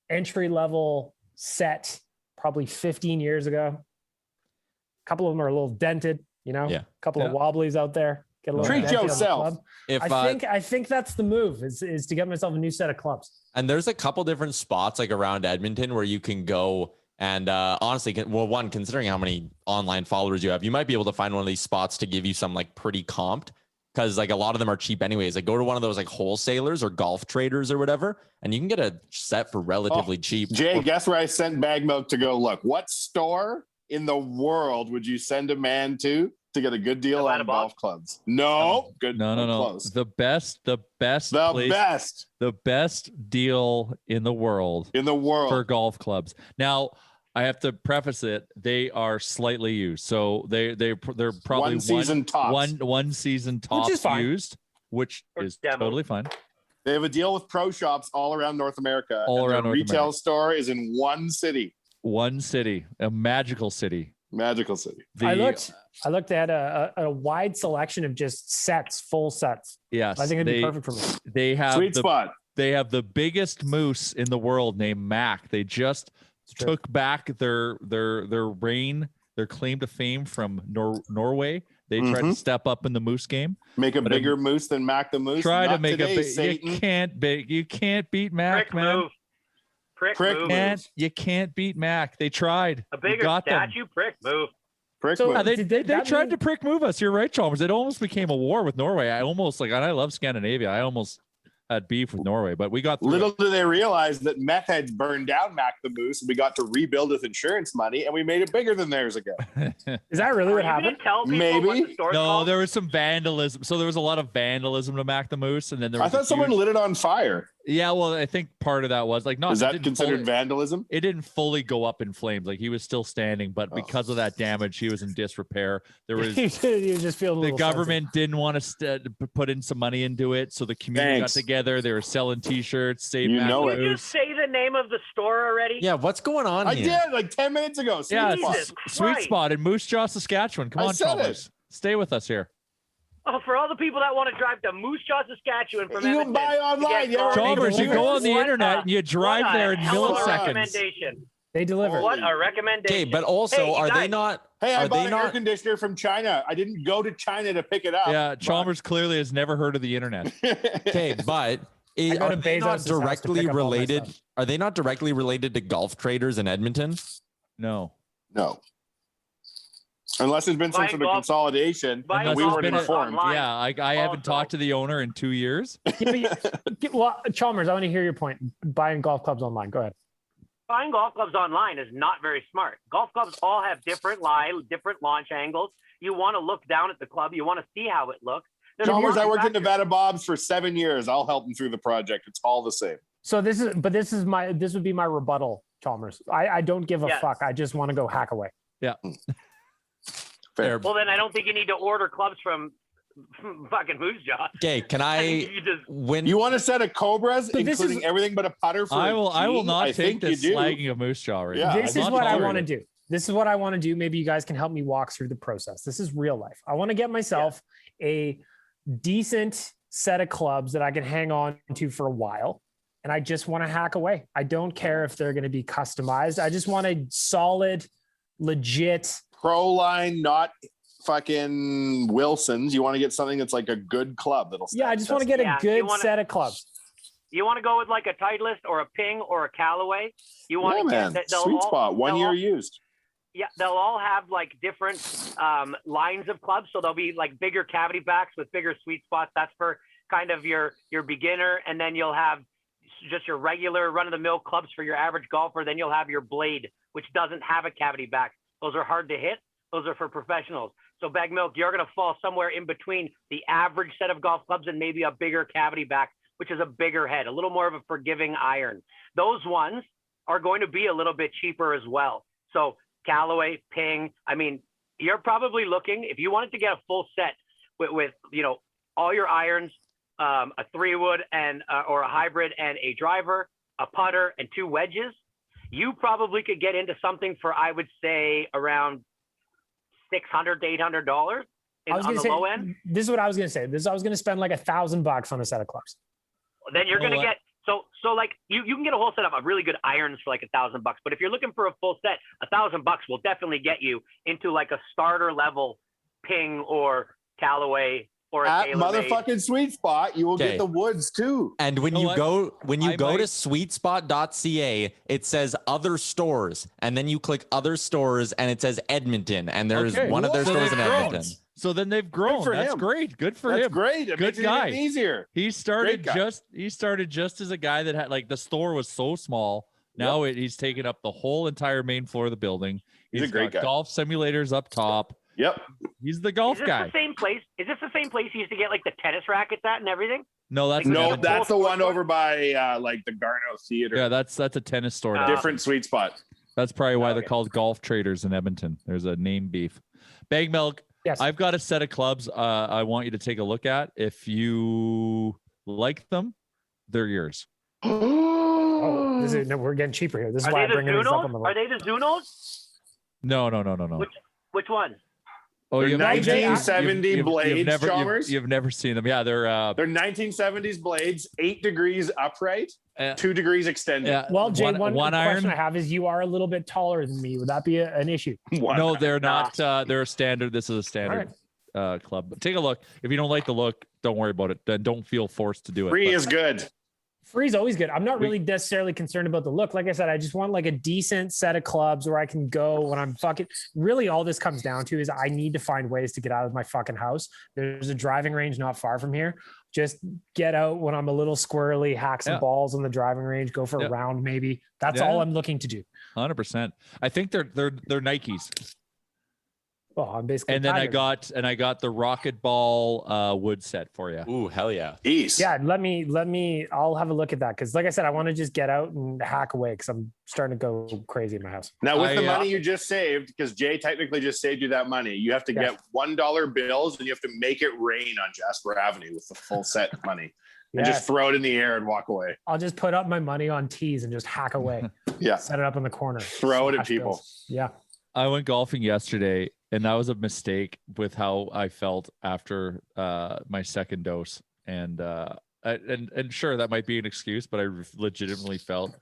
Speaker 9: entry level set probably 15 years ago. A couple of them are a little dented, you know, a couple of wobblies out there. Get a little
Speaker 7: Treat yourself.
Speaker 9: I think that's the move is to get myself a new set of clubs.
Speaker 5: And there's a couple different spots like around Edmonton where you can go. And honestly, one, considering how many online followers you have, you might be able to find one of these spots to give you some like pretty comped, because like a lot of them are cheap anyways. Like go to one of those like wholesalers or golf traders or whatever, and you can get a set for relatively cheap.
Speaker 7: Jay, guess where I sent Bag Milk to go look? What store in the world would you send a man to get a good deal on golf clubs? No, good.
Speaker 6: No.
Speaker 7: Close.
Speaker 6: The best deal in the world for golf clubs. Now, I have to preface it. They are slightly used, so they're probably one season tops used, which is totally fine.
Speaker 7: They have a deal with pro shops all around North America. Retail store is in one city, a magical city.
Speaker 9: I looked at a wide selection of just full sets.
Speaker 6: Yes,
Speaker 9: I think it'd be perfect for me.
Speaker 6: They have
Speaker 7: sweet spot.
Speaker 6: They have the biggest moose in the world named Mac. They just took back their claim to fame from Norway. They tried to step up in the moose game.
Speaker 7: Make a bigger moose than Mac the Moose.
Speaker 6: Try
Speaker 7: Not
Speaker 6: to make
Speaker 7: today,
Speaker 6: a big.
Speaker 7: Satan.
Speaker 6: You can't beat Mac,
Speaker 8: Prick
Speaker 6: man.
Speaker 8: move. Prick move.
Speaker 6: You can't beat Mac. They tried.
Speaker 8: A bigger statue. Prick move.
Speaker 7: Prick
Speaker 9: So,
Speaker 7: move.
Speaker 6: They tried to prick move us. You're right, Chalmers. It almost became a war with Norway. I love Scandinavia. I almost had beef with Norway, but we got through.
Speaker 7: Little do they realize that meth heads burned down Mac the Moose, and we got to rebuild with insurance money, and we made it bigger than theirs again.
Speaker 9: Is that really what happened?
Speaker 7: Maybe.
Speaker 6: No, there was some vandalism. So there was a lot of vandalism to Mac the Moose, and then there was
Speaker 7: I thought someone lit it on fire.
Speaker 6: Yeah, well, I think part of that was like not.
Speaker 7: Is that considered vandalism?
Speaker 6: It didn't fully go up in flames. Like he was still standing, but because of that damage, he was in disrepair. There was
Speaker 9: you just feel
Speaker 6: the government didn't want to put in some money into it, so the community got together. They were selling T-shirts. Save
Speaker 7: You know it.
Speaker 8: Did you say the name of the store already?
Speaker 5: Yeah, what's going on
Speaker 7: I
Speaker 5: here?
Speaker 7: did like 10 minutes ago.
Speaker 6: Sweet Spot in Moose Jaw, Saskatchewan. Come on, Chalmers. Stay with us here.
Speaker 8: Oh, for all the people that want to drive to Moose Jaw, Saskatchewan from
Speaker 7: You
Speaker 8: Edmonton,
Speaker 7: buy online.
Speaker 6: Chalmers, you go on the internet and you drive there in milliseconds.
Speaker 8: Recommendation.
Speaker 9: They deliver.
Speaker 8: What a recommendation.
Speaker 5: Okay, but also, are they not?
Speaker 7: Hey, I
Speaker 5: are
Speaker 7: bought
Speaker 5: they
Speaker 7: an
Speaker 5: not?
Speaker 7: air conditioner from China. I didn't go to China to pick it up.
Speaker 6: Yeah, Chalmers clearly has never heard of the internet.
Speaker 5: Okay, but
Speaker 9: go
Speaker 5: are
Speaker 9: to
Speaker 5: they not
Speaker 9: Bezos' house to
Speaker 5: directly
Speaker 9: pick up all my
Speaker 5: related?
Speaker 9: stuff.
Speaker 5: Are they not directly related to golf traders in Edmonton?
Speaker 6: No.
Speaker 7: No. Unless there's been some sort of consolidation,
Speaker 8: Buying
Speaker 7: we
Speaker 8: golf
Speaker 7: weren't
Speaker 8: clubs
Speaker 7: informed.
Speaker 8: online.
Speaker 6: Yeah, I haven't talked to the owner in 2 years.
Speaker 9: Well, Chalmers, I want to hear your point. Buying golf clubs online. Go ahead.
Speaker 8: Buying golf clubs online is not very smart. Golf clubs all have different launch angles. You want to look down at the club. You want to see how it looks.
Speaker 7: Chalmers, I worked at Nevada Bob's for 7 years. I'll help them through the project. It's all the same.
Speaker 9: So this would be my rebuttal, Chalmers. I don't give a fuck. I just want to go hack away.
Speaker 6: Yeah.
Speaker 7: Fair.
Speaker 8: Well, then I don't think you need to order clubs from fucking Moose Jaw.
Speaker 5: Okay, can I win?
Speaker 7: You want a set of Cobras, including everything but a putter for
Speaker 6: I will not
Speaker 7: I
Speaker 6: take
Speaker 7: think you
Speaker 6: this
Speaker 7: do.
Speaker 6: slagging of Moose Jaw right now.
Speaker 9: This is what I want to do. This is what I want to do. Maybe you guys can help me walk through the process. This is real life. I want to get myself a decent set of clubs that I can hang on to for a while. And I just want to hack away. I don't care if they're going to be customized. I just want a solid, legit
Speaker 7: pro line, not fucking Wilson's. You want to get something that's like a good club that'll.
Speaker 9: Yeah, I just want to get a good set of clubs.
Speaker 8: You want to go with like a Titleist or a Ping or a Callaway. You want to get
Speaker 7: sweet spot, 1 year used.
Speaker 8: Yeah, they'll all have like different lines of clubs. So there'll be like bigger cavity backs with bigger sweet spots. That's for kind of your beginner, and then you'll have just your regular run-of-the-mill clubs for your average golfer. Then you'll have your blade, which doesn't have a cavity back. Those are hard to hit. Those are for professionals. So Bag Milk, you're going to fall somewhere in between the average set of golf clubs and maybe a bigger cavity back, which is a bigger head, a little more of a forgiving iron. Those ones are going to be a little bit cheaper as well. So Callaway, Ping, I mean, you're probably looking, if you wanted to get a full set with all your irons, a 3-wood and or a hybrid and a driver, a putter, and 2 wedges, you probably could get into something for, I would say, around $600 to $800 on the low end.
Speaker 9: This is what I was going to say. I was going to spend like $1,000 on a set of clubs.
Speaker 8: Then you're going to get so like you can get a whole set of really good irons for like $1,000. But if you're looking for a full set, $1,000 will definitely get you into like a starter level Ping or Callaway or a
Speaker 7: At
Speaker 8: TaylorMade.
Speaker 7: motherfucking Sweet Spot, you will get the woods too.
Speaker 5: And when
Speaker 6: You know
Speaker 5: you go
Speaker 6: I
Speaker 5: to
Speaker 6: might-
Speaker 5: sweetspot.ca, it says other stores, and then you click other stores, and it says Edmonton, and there's
Speaker 6: Okay.
Speaker 5: one of their
Speaker 6: So
Speaker 5: stores in
Speaker 6: they've grown.
Speaker 5: Edmonton.
Speaker 6: So then they've grown.
Speaker 7: for
Speaker 6: That's
Speaker 7: him.
Speaker 6: great. Good for
Speaker 7: That's
Speaker 6: him.
Speaker 7: great. It
Speaker 6: Good
Speaker 7: makes it
Speaker 6: guy.
Speaker 7: even easier.
Speaker 6: He started
Speaker 7: Great guy.
Speaker 6: just as a guy that had like the store was so small. Now he's taken up the whole entire main floor of the building.
Speaker 7: He's a great
Speaker 6: got
Speaker 7: guy.
Speaker 6: golf simulators up top.
Speaker 7: Yep.
Speaker 6: He's the
Speaker 8: Is
Speaker 6: golf
Speaker 8: this
Speaker 6: guy.
Speaker 8: the same place? Is this the same place you used to get like the tennis rackets at and everything?
Speaker 6: No, that's
Speaker 8: No,
Speaker 6: an
Speaker 7: No,
Speaker 6: Edmonton.
Speaker 7: that's the one over by like the Garneau Theater.
Speaker 6: yeah, that's a tennis store. now.
Speaker 7: Different Sweet Spot.
Speaker 6: That's probably why they're
Speaker 8: Okay.
Speaker 6: called golf traders in Edmonton. There's a name beef. Bag Milk.
Speaker 9: Yes.
Speaker 6: I've got a set of clubs I want you to take a look at. If you like them, they're yours.
Speaker 9: Oh, we're getting cheaper here. This is
Speaker 8: Are
Speaker 9: why
Speaker 8: they
Speaker 9: I'm
Speaker 8: the
Speaker 9: bringing these up on the
Speaker 8: Zunos? Are
Speaker 9: list.
Speaker 8: they the Zunos?
Speaker 6: No.
Speaker 8: Which ones?
Speaker 6: Oh,
Speaker 7: They're
Speaker 6: you've-
Speaker 7: 1970
Speaker 6: you've
Speaker 7: blades,
Speaker 6: never,
Speaker 7: Chalmers.
Speaker 6: you've never seen them. Yeah, they're
Speaker 7: They're 1970s blades, 8 degrees upright,
Speaker 6: Uh,
Speaker 7: 2 degrees extended.
Speaker 6: yeah,
Speaker 9: Well, Jay, one
Speaker 6: one
Speaker 9: question
Speaker 6: iron.
Speaker 9: I have is you are a little bit taller than me. Would that be an issue?
Speaker 6: No, they're not. They're a standard. This is a standard club. But take a look. If you don't like the look, don't worry about it. Then don't feel forced to do it.
Speaker 7: Free
Speaker 6: But-
Speaker 7: is good.
Speaker 9: Free's always good. I'm not really necessarily concerned about the look. Like I said, I just want like a decent set of clubs where I can go when I'm fucking. Really, all this comes down to is I need to find ways to get out of my fucking house. There's a driving range not far from here. Just get out when I'm a little squirrely, hack some
Speaker 6: Yeah.
Speaker 9: balls on the driving range, go for
Speaker 6: Yeah.
Speaker 9: a round maybe. That's
Speaker 6: Yeah.
Speaker 9: all I'm looking to do.
Speaker 6: 100%. I think they're Nikes.
Speaker 9: Well, I'm basically.
Speaker 6: And then I
Speaker 9: Tiger.
Speaker 6: got the Rocket Ball wood set for you.
Speaker 5: Ooh, hell yeah.
Speaker 7: East.
Speaker 9: Yeah, let me. I'll have a look at that because, like I said, I want to just get out and hack away because I'm starting to go crazy in my house.
Speaker 7: Now, with the
Speaker 6: I,
Speaker 7: money you just saved, because Jay technically just saved you that money, you have to
Speaker 9: Yeah.
Speaker 7: get $1 bills and you have to make it rain on Jasper Avenue with the full set money and
Speaker 9: Yes.
Speaker 7: just throw it in the air and walk away.
Speaker 9: I'll just put up my money on tees and just hack away.
Speaker 7: Yeah.
Speaker 9: Set it up in the corner.
Speaker 7: Throw it at
Speaker 9: Smash
Speaker 7: people.
Speaker 9: bills. Yeah.
Speaker 6: I went golfing yesterday, and that was a mistake with how I felt after my second dose. And sure, that might be an excuse, but I legitimately felt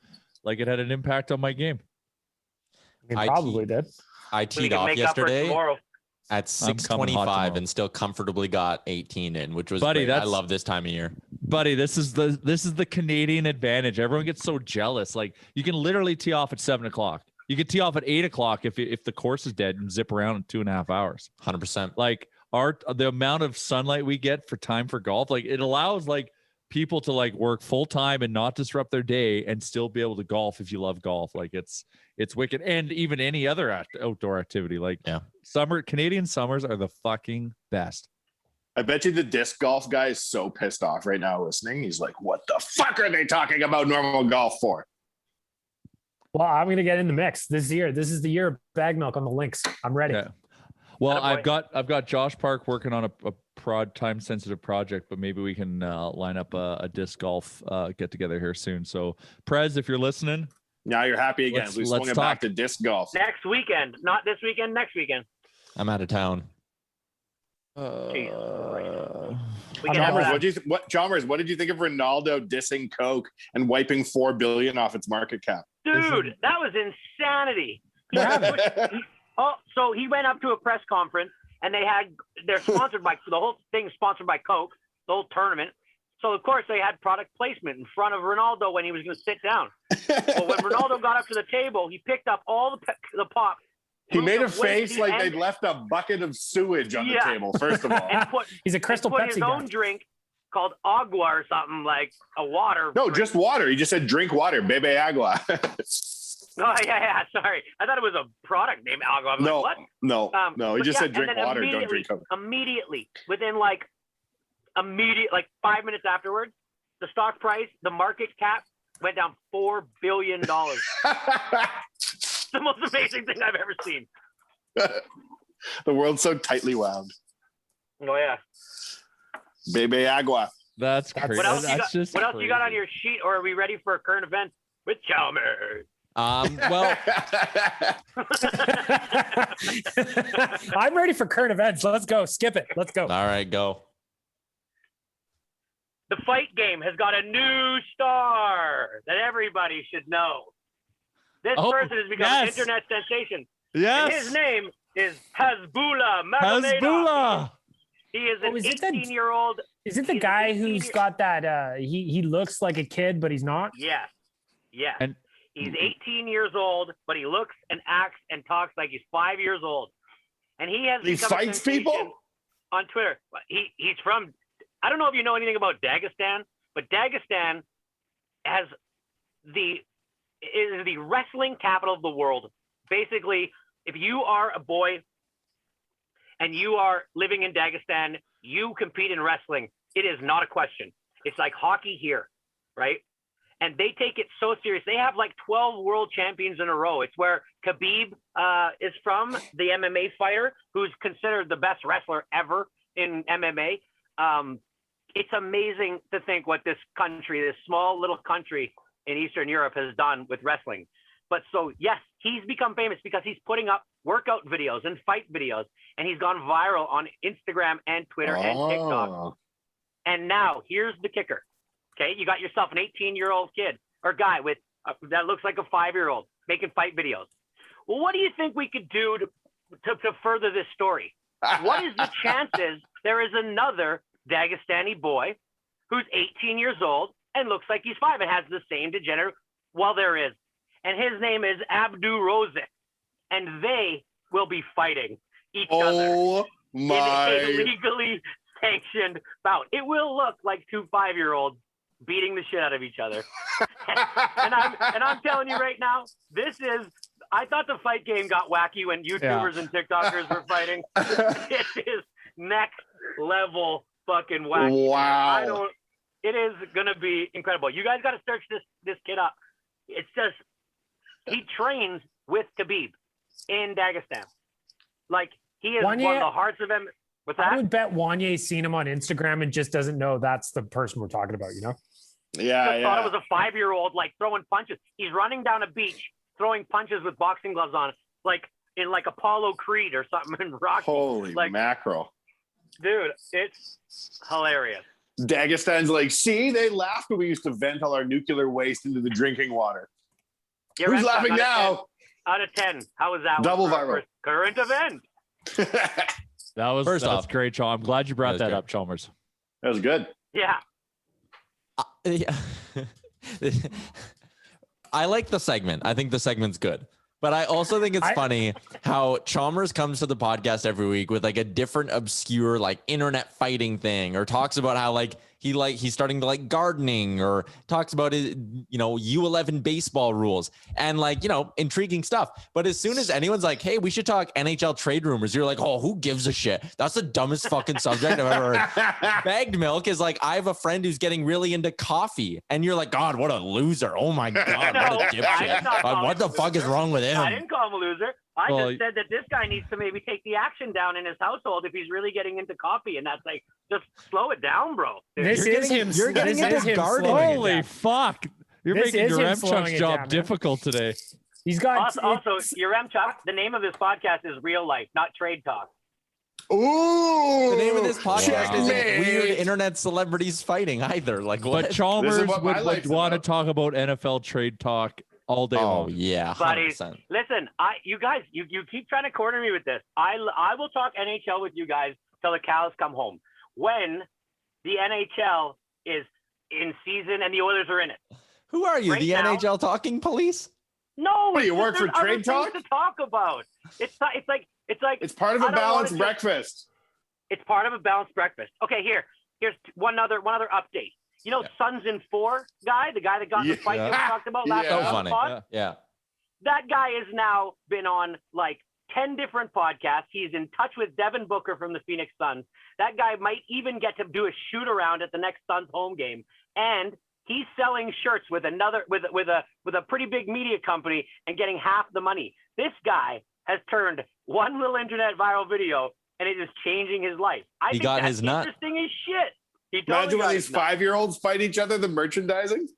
Speaker 6: like it had an impact on my game.
Speaker 9: I mean,
Speaker 5: I
Speaker 9: probably did.
Speaker 5: I
Speaker 8: We
Speaker 5: teed
Speaker 8: can
Speaker 5: off
Speaker 8: make up for it
Speaker 5: yesterday
Speaker 8: tomorrow.
Speaker 5: at
Speaker 6: I'm coming hot
Speaker 5: 6:25
Speaker 6: tomorrow.
Speaker 5: and still comfortably got 18 in, which was
Speaker 6: Buddy,
Speaker 5: great. I
Speaker 6: that's-
Speaker 5: love this time of year.
Speaker 6: Buddy, this is the Canadian advantage. Everyone gets so jealous. Like you can literally tee off at 7:00. You can tee off at 8:00 if the course is dead and zip around in 2.5 hours.
Speaker 5: 100%.
Speaker 6: Like the amount of sunlight we get for time for golf, like it allows like people to like work full time and not disrupt their day and still be able to golf if you love golf. Like it's wicked. And even any other outdoor activity. Like
Speaker 5: Yeah.
Speaker 6: Canadian summers are the fucking best.
Speaker 7: I bet you the disc golf guy is so pissed off right now listening. He's like, what the fuck are they talking about normal golf for?
Speaker 9: Well, I'm gonna get in the mix this year. This is the year of bag milk on the links. I'm ready.
Speaker 6: Yeah. Well,
Speaker 8: Attaboy.
Speaker 6: I've got Josh Park working on a prod time sensitive project, but maybe we can line up a disc golf get together here soon. So Prez, if you're listening,
Speaker 7: Now you're happy again.
Speaker 6: Let's-
Speaker 7: We swung
Speaker 6: let's
Speaker 7: it back
Speaker 6: talk.
Speaker 7: to disc golf.
Speaker 8: Next weekend, not this weekend. Next weekend.
Speaker 5: I'm out of town.
Speaker 8: Jesus Christ. We
Speaker 9: I'm
Speaker 8: can have
Speaker 9: not-
Speaker 8: that.
Speaker 7: Chalmers, what did you think of Ronaldo dissing Coke and wiping $4 billion off its market cap?
Speaker 8: Dude, that was insanity.
Speaker 9: Yeah.
Speaker 8: So he went up to a press conference and they're sponsored by the whole thing's sponsored by Coke, the whole tournament. So of course they had product placement in front of Ronaldo when he was going to sit down. Well, when Ronaldo got up to the table, he picked up all the pop.
Speaker 7: He
Speaker 8: moved
Speaker 7: made a
Speaker 8: them way to
Speaker 7: face
Speaker 8: the
Speaker 7: like
Speaker 8: end,
Speaker 7: they'd left a bucket of sewage on
Speaker 8: Yeah.
Speaker 7: the table, first of all.
Speaker 8: and put,
Speaker 9: He's a
Speaker 8: and
Speaker 9: Crystal
Speaker 8: put
Speaker 9: Pepsi
Speaker 8: his
Speaker 9: guy.
Speaker 8: own drink called agua or something like a water.
Speaker 7: No,
Speaker 8: drink.
Speaker 7: just water. He just said drink water, bebe agua.
Speaker 8: Oh yeah. Sorry, I thought it was a product named agua. I'm
Speaker 7: no,
Speaker 8: like,
Speaker 7: no,
Speaker 8: what?
Speaker 7: no. He
Speaker 8: But
Speaker 7: just
Speaker 8: yeah,
Speaker 7: said drink
Speaker 8: and then
Speaker 7: water, don't drink Coke.
Speaker 8: Immediately, within like 5 minutes afterwards, the stock price, the market cap went down $4 billion. The most amazing thing I've ever seen.
Speaker 7: The world's so tightly wound.
Speaker 8: Oh yeah.
Speaker 7: Bebe agua.
Speaker 6: That's crazy.
Speaker 8: What else,
Speaker 6: That's just
Speaker 8: what else you got on
Speaker 6: crazy.
Speaker 8: your sheet, or are we ready for current events with Chalmers?
Speaker 5: Well,
Speaker 9: I'm ready for current events. Let's go. Skip it. Let's go.
Speaker 5: all right, go.
Speaker 8: The fight game has got a new star that everybody should know. This
Speaker 6: Oh,
Speaker 8: person has become
Speaker 6: yes.
Speaker 8: an internet sensation.
Speaker 6: Yes.
Speaker 8: And his name is Hasbullah Magomedov.
Speaker 6: Hezbollah.
Speaker 8: He is an
Speaker 9: Oh, is it that-
Speaker 8: 18-year-old.
Speaker 9: Is it the guy who's got that? He looks like a kid, but he's not.
Speaker 8: Yes. Yes.
Speaker 6: And-
Speaker 8: He's 18 years old, but he looks and acts and talks like he's 5 years old. And he has
Speaker 7: He
Speaker 8: become a
Speaker 7: fights
Speaker 8: sensation
Speaker 7: people?
Speaker 8: on Twitter. He's from, I don't know if you know anything about Dagestan, but Dagestan is the wrestling capital of the world. Basically, if you are a boy and you are living in Dagestan, you compete in wrestling. It is not a question. It's like hockey here, right? And they take it so serious. They have like 12 world champions in a row. It's where Khabib is from, the MMA fighter, who's considered the best wrestler ever in MMA. It's amazing to think what this country, this small little country in Eastern Europe, has done with wrestling. But so, yes, he's become famous because he's putting up workout videos and fight videos, and he's gone viral on Instagram and Twitter and TikTok. And now here's the kicker. Okay, you got yourself an 18-year-old kid or guy with that looks like a 5-year-old making fight videos. Well, what do you think we could do to further this story? What is the chances there is another Dagestani boy who's 18 years old and looks like he's 5 and has the same degenerate? Well, there is. And his name is Abdu Rozik. And they will be fighting each other in a legally sanctioned bout. It will look like 2 5-year-olds beating the shit out of each other. and I'm telling you right now, I thought the fight game got wacky when YouTubers and TikTokers were fighting. It is next level fucking wacky.
Speaker 7: Wow.
Speaker 8: It is gonna be incredible. You guys got to search this kid up. It's just, he trains with Khabib in Dagestan. Like, he is one of the hearts of him. What's that?
Speaker 9: I would bet Wanye's seen him on Instagram and just doesn't know that's the person we're talking about, you know?
Speaker 7: Yeah,
Speaker 8: thought it was a 5-year-old, like, throwing punches. He's running down a beach, throwing punches with boxing gloves on, like in like Apollo Creed or something in Rocky.
Speaker 7: Holy
Speaker 8: like,
Speaker 7: mackerel.
Speaker 8: Dude, it's hilarious.
Speaker 7: Dagestan's like, see, they laughed when we used to vent all our nuclear waste into the drinking water. Who's laughing now?
Speaker 8: Out of 10. How was that?
Speaker 7: Double viral.
Speaker 8: Current event.
Speaker 6: That was
Speaker 5: First off,
Speaker 6: great, Sean. I'm glad you brought that
Speaker 5: great.
Speaker 6: up, Chalmers.
Speaker 7: That was good.
Speaker 8: Yeah.
Speaker 5: Yeah. I like the segment. I think the segment's good. But I also think it's funny how Chalmers comes to the podcast every week with like a different obscure like internet fighting thing, or talks about how like he's starting to like gardening, or talks about his, U11 baseball rules and like, intriguing stuff. But as soon as anyone's like, hey, we should talk NHL trade rumors, you're like, oh, who gives a shit? That's the dumbest fucking subject I've ever heard. Bagged milk is like, I have a friend who's getting really into coffee, and you're like, God, what a loser. Oh my God, what a dipshit. What the fuck is wrong with him?
Speaker 8: I didn't call him a loser. I just said that this guy needs to maybe take the action down in his household if he's really getting into coffee, and that's like, just slow it down, bro.
Speaker 9: This is him.
Speaker 5: You're getting into gardening.
Speaker 6: Holy fuck. You're
Speaker 9: This
Speaker 6: making
Speaker 9: is
Speaker 6: your
Speaker 9: him
Speaker 6: M-Chuck's
Speaker 9: slowing it
Speaker 6: job
Speaker 9: down, man.
Speaker 6: difficult today.
Speaker 9: He's got
Speaker 8: Also, your M-Chuck, the name of this podcast is Real Life, not Trade Talk.
Speaker 7: Ooh.
Speaker 5: The name of this podcast isn't
Speaker 7: Man.
Speaker 5: weird internet celebrities fighting either. Like, what?
Speaker 6: But Chalmers
Speaker 7: This is what my
Speaker 6: would
Speaker 7: life's
Speaker 6: want to
Speaker 7: about.
Speaker 6: talk about NFL trade talk all day
Speaker 5: Oh
Speaker 6: long.
Speaker 5: yeah,
Speaker 8: Buddy,
Speaker 5: 100%.
Speaker 8: listen, you guys, you keep trying to corner me with this. I will talk NHL with you guys till the cows come home. When the NHL is in season and the Oilers are in it.
Speaker 5: Who are you?
Speaker 8: Right
Speaker 5: The
Speaker 8: now-
Speaker 5: NHL talking police?
Speaker 8: No,
Speaker 7: What, you work for
Speaker 8: there's other
Speaker 7: Trade Talk?
Speaker 8: things to talk about. It's like
Speaker 7: It's part of
Speaker 8: I
Speaker 7: a
Speaker 8: don't wanna
Speaker 7: balanced
Speaker 8: just-
Speaker 7: breakfast.
Speaker 8: It's part of a balanced breakfast. Okay, here's one other update. Sons in 4 guy, the guy that got in the fight that we talked about last
Speaker 7: Yeah.
Speaker 8: week
Speaker 5: So
Speaker 8: on the
Speaker 5: funny.
Speaker 8: pod?
Speaker 5: Yeah.
Speaker 8: That guy has now been on like 10 different podcasts. He's in touch with Devin Booker from the Phoenix Suns. That guy might even get to do a shoot around at the next Suns home game. And he's selling shirts with a pretty big media company and getting half the money. This guy has turned one little internet viral video and it is changing his life. I think
Speaker 5: got
Speaker 8: that's
Speaker 5: his nut.
Speaker 8: interesting as shit. He totally
Speaker 7: Imagine
Speaker 8: got
Speaker 7: when
Speaker 8: his
Speaker 7: these
Speaker 8: nut.
Speaker 7: 5-year-olds fight each other, the merchandising.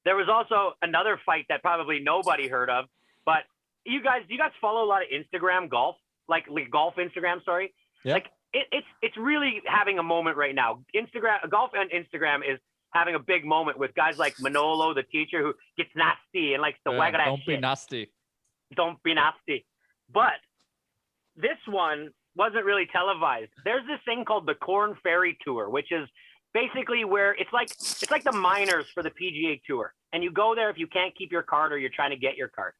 Speaker 8: There was also another fight that probably nobody heard of, but you guys follow a lot of Instagram golf, like golf Instagram, sorry.
Speaker 5: Yeah.
Speaker 8: Like it's really having a moment right now. Golf and Instagram is having a big moment with guys like Manolo, the teacher, who gets nasty and likes to wag that
Speaker 6: Don't
Speaker 8: shit.
Speaker 6: be nasty.
Speaker 8: Don't be nasty. But this one wasn't really televised. There's this thing called the Corn Ferry Tour, which is basically where it's like the minors for the PGA Tour. And you go there if you can't keep your card or you're trying to get your card.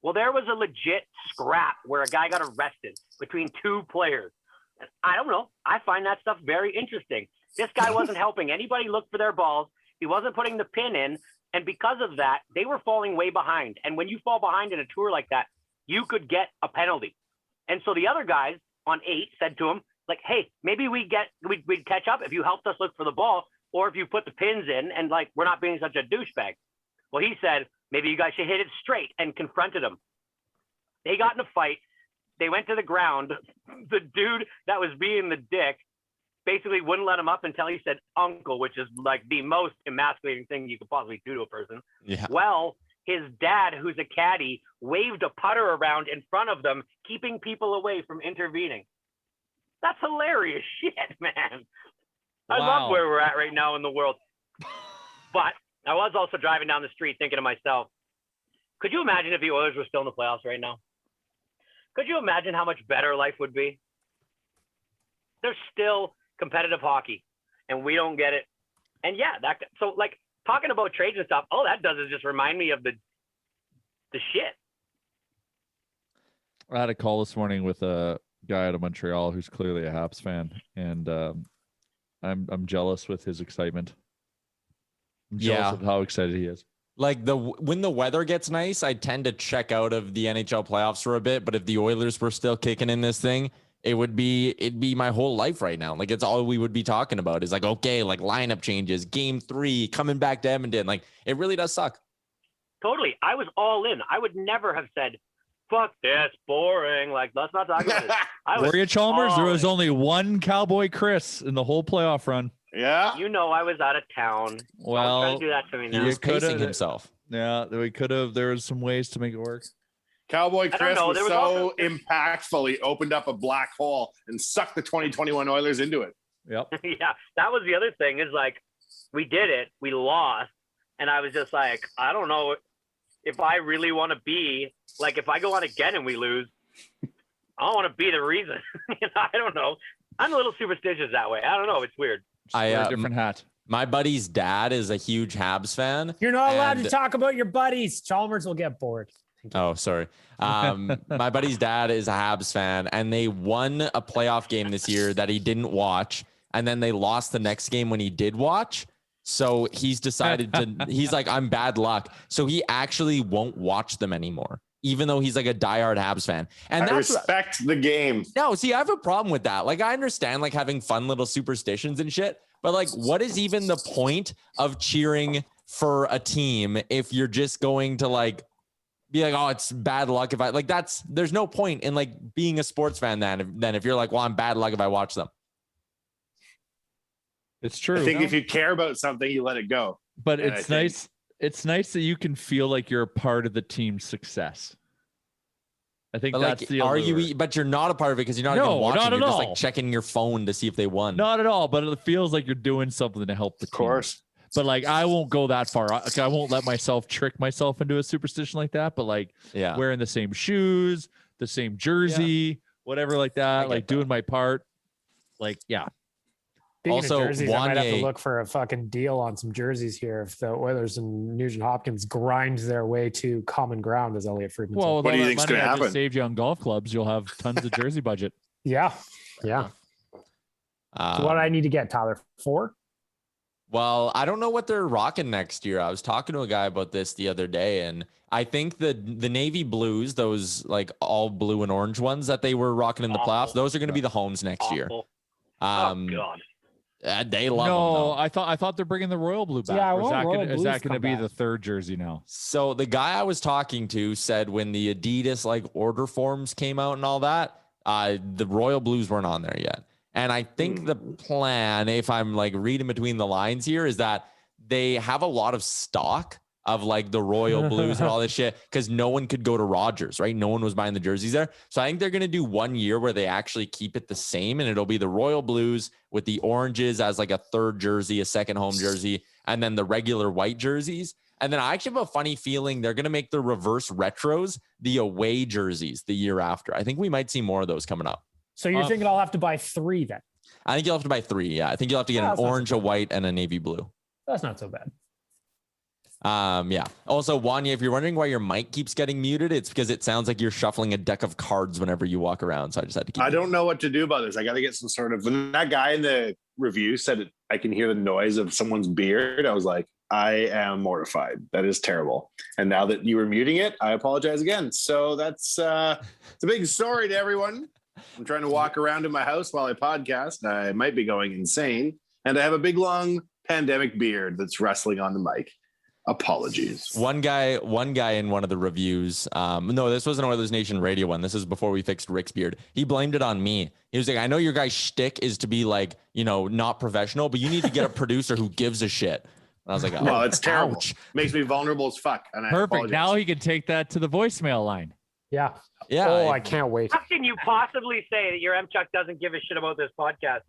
Speaker 8: Well, there was a legit scrap where a guy got arrested between two players. And I don't know. I find that stuff very interesting. This guy wasn't helping anybody look for their balls. He wasn't putting the pin in. And because of that, they were falling way behind. And when you fall behind in a tour like that, you could get a penalty. And so the other guys on 8 said to him, like, hey, maybe we'd catch up if you helped us look for the ball or if you put the pins in and like, we're not being such a douchebag. Well, he said, maybe you guys should hit it straight and confronted him. They got in a fight. They went to the ground. The dude that was being the dick basically wouldn't let him up until he said uncle, which is like the most emasculating thing you could possibly do to a person.
Speaker 5: Yeah.
Speaker 8: Well, his dad, who's a caddy, waved a putter around in front of them, keeping people away from intervening. That's hilarious shit, man. I love where we're at right now in the world. But I was also driving down the street thinking to myself, could you imagine if the Oilers were still in the playoffs right now? Could you imagine how much better life would be? There's still competitive hockey, and we don't get it. And yeah, so like talking about trades and stuff, all that does is just remind me of the shit.
Speaker 6: I had a call this morning with a guy out of Montreal who's clearly a Habs fan, and I'm jealous with his excitement. I'm jealous of how excited he is.
Speaker 5: Like when the weather gets nice, I tend to check out of the NHL playoffs for a bit. But if the Oilers were still kicking in this thing, it'd be my whole life right now. Like it's all we would be talking about is like, okay, like lineup changes, game 3, coming back to Edmonton. Like it really does suck.
Speaker 8: Totally. I was all in. I would never have said, fuck this, boring. Like, let's not talk about it.
Speaker 6: Were you, Chalmers? There was only one Cowboy Chris in the whole playoff run.
Speaker 7: Yeah.
Speaker 8: You know, I was out of town.
Speaker 6: Well,
Speaker 8: don't try to do that to me now.
Speaker 5: He was pacing himself.
Speaker 6: Yeah, we could have. There was some ways to make it work.
Speaker 7: Cowboy Chris was
Speaker 8: There was
Speaker 7: so
Speaker 8: also-
Speaker 7: impactful. He opened up a black hole and sucked the 2021 Oilers into it.
Speaker 6: Yep.
Speaker 8: Yeah, that was the other thing is like, we did it. We lost. And I was just like, I don't know if I really want to be, like, if I go on again and we lose, I don't want to be the reason. I don't know. I'm a little superstitious that way. I don't know. It's weird.
Speaker 6: Wear a different hat.
Speaker 5: My buddy's dad is a huge Habs fan.
Speaker 9: You're not allowed
Speaker 5: and-
Speaker 9: to talk about your buddies. Chalmers will get bored.
Speaker 5: Oh, sorry. My buddy's dad is a Habs fan, and they won a playoff game this year that he didn't watch, and then they lost the next game when he did watch. So he's decided he's like, I'm bad luck. So he actually won't watch them anymore, even though he's like a diehard Habs fan. And
Speaker 7: I
Speaker 5: that's
Speaker 7: respect the game.
Speaker 5: No, see, I have a problem with that. Like, I understand like having fun little superstitions and shit, but like, what is even the point of cheering for a team if you're just going to like be like, oh, it's bad luck if I like there's no point in like being a sports fan then if you're like, well, I'm bad luck if I watch them.
Speaker 6: It's true.
Speaker 7: I think if you care about something, you let it go.
Speaker 6: But
Speaker 7: And
Speaker 6: it's nice. It's nice that you can feel like you're a part of the team's success. I think
Speaker 5: But
Speaker 6: that's
Speaker 5: like,
Speaker 6: the
Speaker 5: are
Speaker 6: allure.
Speaker 5: you? But you're not a part of it because you're not
Speaker 6: No,
Speaker 5: even watching.
Speaker 6: not at
Speaker 5: You're just
Speaker 6: all.
Speaker 5: like checking your phone to see if they won.
Speaker 6: Not at all, but it feels like you're doing something to help the team.
Speaker 7: Of course.
Speaker 6: But like, I won't go that far. I won't let myself trick myself into a superstition like that. But like,
Speaker 5: Yeah.
Speaker 6: wearing the same shoes, the same jersey, whatever like that, like doing my part. Like, yeah.
Speaker 9: Speaking
Speaker 5: Also,
Speaker 9: of jerseys, I might have to
Speaker 5: Wanye-
Speaker 9: look for a fucking deal on some jerseys here if the Oilers and Nugent Hopkins grind their way to common ground, as Elliot Friedman said.
Speaker 6: Well, with
Speaker 7: What
Speaker 6: all
Speaker 7: do you
Speaker 6: that
Speaker 7: think's
Speaker 6: money
Speaker 7: gonna
Speaker 6: I just
Speaker 7: happen?
Speaker 6: saved you on golf clubs, you'll have tons of jersey budget.
Speaker 9: Yeah. So what do I need to get, Tyler? 4?
Speaker 5: Well, I don't know what they're rocking next year. I was talking to a guy about this the other day, and I think the navy blues, those like all blue and orange ones that they were rocking in the playoffs, those are going to be the homes next year.
Speaker 8: Awful.
Speaker 5: Um,
Speaker 8: Oh God.
Speaker 5: They love them.
Speaker 6: No,
Speaker 5: Though.
Speaker 6: I thought they're bringing the royal blue back.
Speaker 9: Yeah, I
Speaker 6: Or is
Speaker 9: want
Speaker 6: that
Speaker 9: royal
Speaker 6: gonna, is
Speaker 9: blues
Speaker 6: that
Speaker 9: to
Speaker 6: going to
Speaker 9: come
Speaker 6: be
Speaker 9: back.
Speaker 6: the third jersey now?
Speaker 5: So the guy I was talking to said when the Adidas like order forms came out and all that, the royal blues weren't on there yet. And I think the plan, if I'm like reading between the lines here, is that they have a lot of stock of like the royal blues and all this shit because no one could go to Rogers, right? No one was buying the jerseys there. So I think they're going to do 1 year where they actually keep it the same, and it'll be the royal blues with the oranges as like a third jersey, a second home jersey, and then the regular white jerseys. And then I actually have a funny feeling they're going to make the reverse retros the away jerseys the year after. I think we might see more of those coming up.
Speaker 9: So you're thinking I'll have to buy 3 then?
Speaker 5: I think you'll have to buy 3. Yeah, I think you'll have to get an orange, a white, and a navy blue.
Speaker 9: That's not so bad.
Speaker 5: Yeah. Also, Wanya, if you're wondering why your mic keeps getting muted, it's because it sounds like you're shuffling a deck of cards whenever you walk around. So I just had to keep.
Speaker 7: I don't know what to do about this. I got to get some sort of. When that guy in the review said I can hear the noise of someone's beard, I was like, I am mortified. That is terrible. And now that you were muting it, I apologize again. So that's it's a big sorry to everyone. I'm trying to walk around in my house while I podcast. I might be going insane, and I have a big long pandemic beard that's wrestling on the mic. Apologies.
Speaker 5: One guy in one of the reviews, no, this wasn't Oilers Nation radio one. This is before we fixed Rick's beard. He blamed it on me. He was like, I know your guy's shtick is to be like, not professional, but you need to get a producer who gives a shit. And I was like,
Speaker 7: well, it's terrible.
Speaker 5: Ouch.
Speaker 7: Makes me vulnerable as fuck. And I
Speaker 6: Perfect.
Speaker 7: apologize.
Speaker 6: Now he can take that to the voicemail line.
Speaker 9: Yeah.
Speaker 5: Yeah.
Speaker 9: Oh, I can't wait.
Speaker 8: How can you possibly say that your M Chuck doesn't give a shit about this podcast?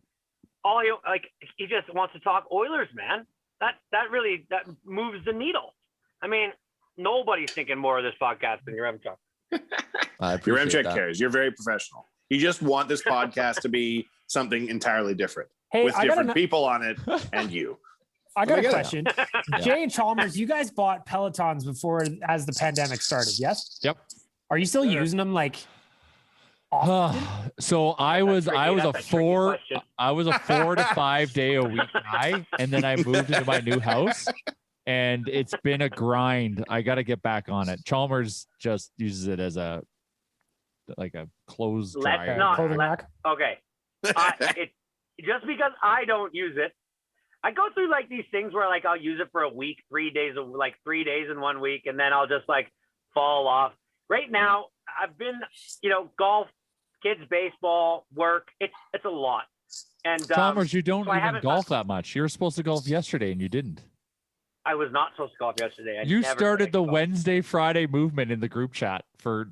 Speaker 8: He just wants to talk Oilers, man. That really moves the needle. I mean, nobody's thinking more of this podcast than your M Chuck.
Speaker 7: Your M Check cares. You're very professional. You just want this podcast to be something entirely different
Speaker 9: Hey,
Speaker 7: with
Speaker 9: I
Speaker 7: different people on it and you.
Speaker 9: I got a question. Jay and Chalmers, you guys bought Pelotons before as the pandemic started, yes?
Speaker 6: Yep.
Speaker 9: Are you still using them like often?
Speaker 6: So I was a
Speaker 8: That's a tricky
Speaker 6: 4
Speaker 8: question.
Speaker 6: to 5 day a week guy, and then I moved into my new house, and it's been a grind. I got to get back on it. Chalmers just uses it as a clothes
Speaker 8: Let's
Speaker 6: dryer.
Speaker 8: not.
Speaker 9: Clothing rack?
Speaker 8: Okay. Just because I don't use it, I go through like these things where like I'll use it for a week, 3 days, like 3 days in 1 week, and then I'll just like fall off. Right now, I've been, golf, kids, baseball, work. It's a lot. And
Speaker 6: Chalmers, you don't
Speaker 8: so I
Speaker 6: even
Speaker 8: haven't-
Speaker 6: golf that much. You were supposed to golf yesterday, and you didn't.
Speaker 8: I was not supposed to golf yesterday.
Speaker 6: You
Speaker 8: never
Speaker 6: started the
Speaker 8: golf.
Speaker 6: Wednesday, Friday movement in the group chat to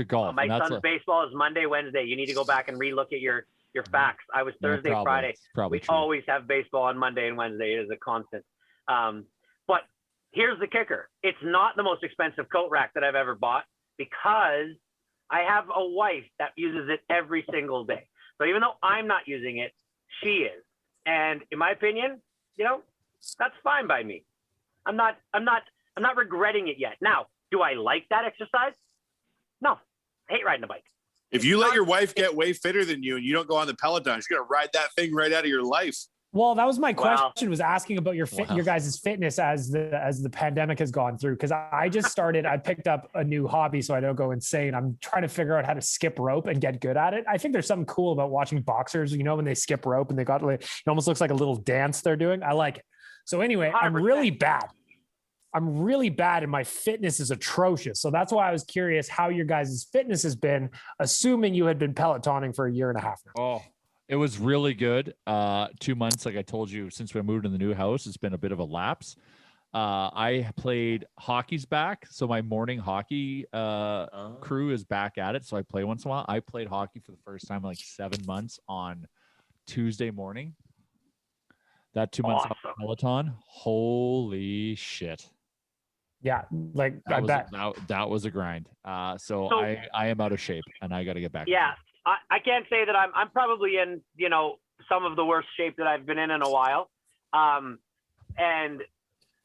Speaker 6: golf.
Speaker 8: My
Speaker 6: and that's
Speaker 8: son's baseball is Monday, Wednesday. You need to go back and relook at your facts. I was Thursday,
Speaker 6: probably.
Speaker 8: Friday.
Speaker 6: It's probably
Speaker 8: We
Speaker 6: true.
Speaker 8: always have baseball on Monday and Wednesday. It is a constant. But here's the kicker. It's not the most expensive coat rack that I've ever bought because I have a wife that uses it every single day. So even though I'm not using it, she is. And in my opinion, that's fine by me. I'm not regretting it yet. Now, do I like that exercise? No. I hate riding a bike.
Speaker 7: If you let your wife get way fitter than you and you don't go on the Peloton, she's going to ride that thing right out of your life.
Speaker 9: Well, that was my
Speaker 8: Wow.
Speaker 9: question, was asking about your guys' fitness as the pandemic has gone through. Because I just started, I picked up a new hobby so I don't go insane. I'm trying to figure out how to skip rope and get good at it. I think there's something cool about watching boxers, when they skip rope and they got like, it almost looks like a little dance they're doing. I like it. So anyway, I'm
Speaker 8: 100%.
Speaker 9: really bad. I'm really bad and my fitness is atrocious. So that's why I was curious how your guys' fitness has been, assuming you had been Pelotoning for a year and a half now.
Speaker 6: Oh, it was really good. 2 months, like I told you, since we moved in the new house, it's been a bit of a lapse. I played hockey's back. So my morning hockey crew is back at it. So I play once in a while. I played hockey for the first time in like 7 months on Tuesday morning. That 2 months off
Speaker 8: Awesome.
Speaker 6: Peloton. Holy shit.
Speaker 9: Yeah, like I bet.
Speaker 6: That was a grind. So I am out of shape and I got to get back.
Speaker 8: Yeah. I can't say that I'm probably in, some of the worst shape that I've been in a while. And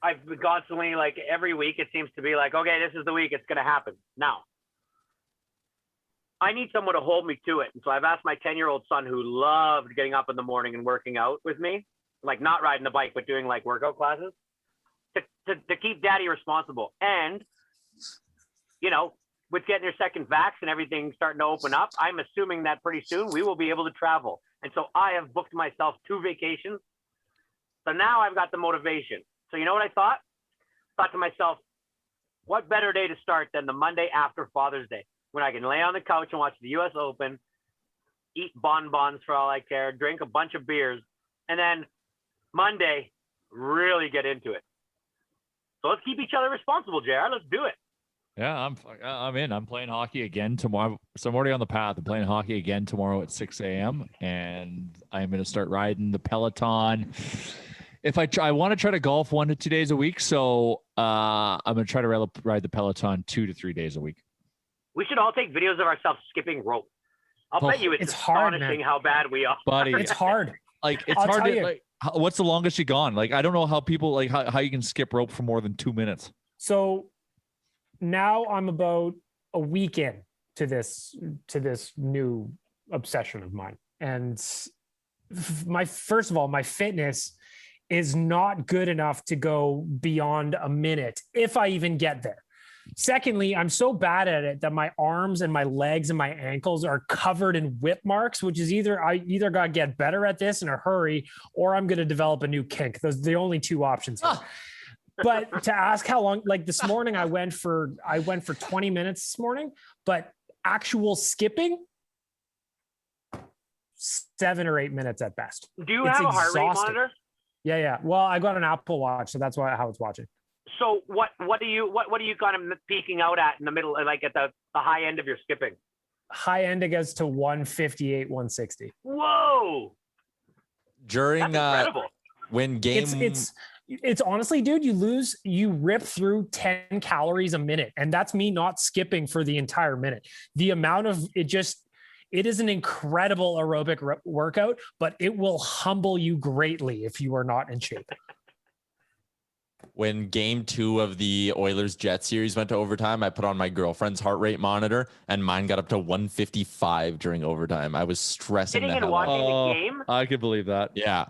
Speaker 8: I've been constantly, like, every week it seems to be like, okay, this is the week it's going to happen. Now, I need someone to hold me to it. And so I've asked my 10-year-old son, who loved getting up in the morning and working out with me, like not riding the bike, but doing like workout classes to keep daddy responsible. And, you know, with getting your second vax and everything starting to open up, I'm assuming that pretty soon we will be able to travel. And so I have booked myself 2 vacations. So now I've got the motivation. So you know what I thought? Thought to myself, what better day to start than the Monday after Father's Day, when I can lay on the couch and watch the U.S. Open, eat bonbons for all I care, drink a bunch of beers, and then Monday really get into it. So let's keep each other responsible, JR. Let's do it.
Speaker 6: Yeah, I'm in. I'm playing hockey again tomorrow. So I'm already on the path. I'm playing hockey again tomorrow at 6 a.m. and I'm going to start riding the Peloton. If I want to try to golf 1 to 2 days a week, so I'm going to try to ride the Peloton 2 to 3 days a week.
Speaker 8: We should all take videos of ourselves skipping rope. I'll bet you it's
Speaker 9: hard,
Speaker 8: astonishing
Speaker 9: man.
Speaker 8: how bad we are.
Speaker 6: Buddy,
Speaker 9: It's hard.
Speaker 6: like it's
Speaker 9: I'll
Speaker 6: hard
Speaker 9: tell
Speaker 6: to
Speaker 9: you.
Speaker 6: like. What's the longest you gone? Like I don't know how people like how you can skip rope for more than 2 minutes.
Speaker 9: So now I'm about a week in to this new obsession of mine. And first of all, my fitness is not good enough to go beyond a minute if I even get there. Secondly, I'm so bad at it that my arms and my legs and my ankles are covered in whip marks, which is I either got to get better at this in a hurry or I'm going to develop a new kink. Those are the only 2 options here. But to ask how long, like this morning, I went for 20 minutes this morning, but actual skipping, 7 or 8 minutes at best.
Speaker 8: Do you have a heart rate monitor?
Speaker 9: Yeah. Well, I got an Apple Watch, so that's how it's watching.
Speaker 8: So what are you kind of peaking out at in the middle, like at the high end of your skipping?
Speaker 9: High end, it goes to 158, 160.
Speaker 8: Whoa!
Speaker 5: During
Speaker 8: That's incredible.
Speaker 5: When game
Speaker 9: It's honestly, dude, you rip through 10 calories a minute. And that's me not skipping for the entire minute. The amount of it is an incredible aerobic workout, but it will humble you greatly if you are not in shape.
Speaker 5: When game 2 of the Oilers Jet series went to overtime, I put on my girlfriend's heart rate monitor and mine got up to 155 during overtime. I was stressing
Speaker 8: Sitting
Speaker 5: the
Speaker 8: and
Speaker 5: hell out.
Speaker 8: watching the game?
Speaker 6: I could believe that.
Speaker 5: Yeah.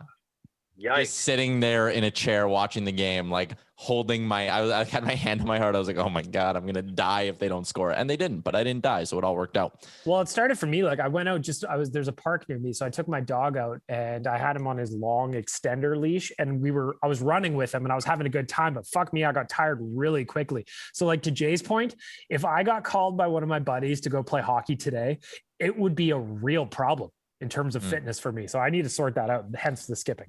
Speaker 8: Yikes.
Speaker 5: Just sitting there in a chair watching the game, like holding I had my hand on my heart. I was like, oh my God, I'm going to die if they don't score. And they didn't, but I didn't die. So it all worked out.
Speaker 9: Well, it started for me. Like I went out there's a park near me. So I took my dog out and I had him on his long extender leash and I was running with him and I was having a good time, but fuck me, I got tired really quickly. So like to Jay's point, if I got called by one of my buddies to go play hockey today, it would be a real problem in terms of fitness for me. So I need to sort that out. Hence the skipping.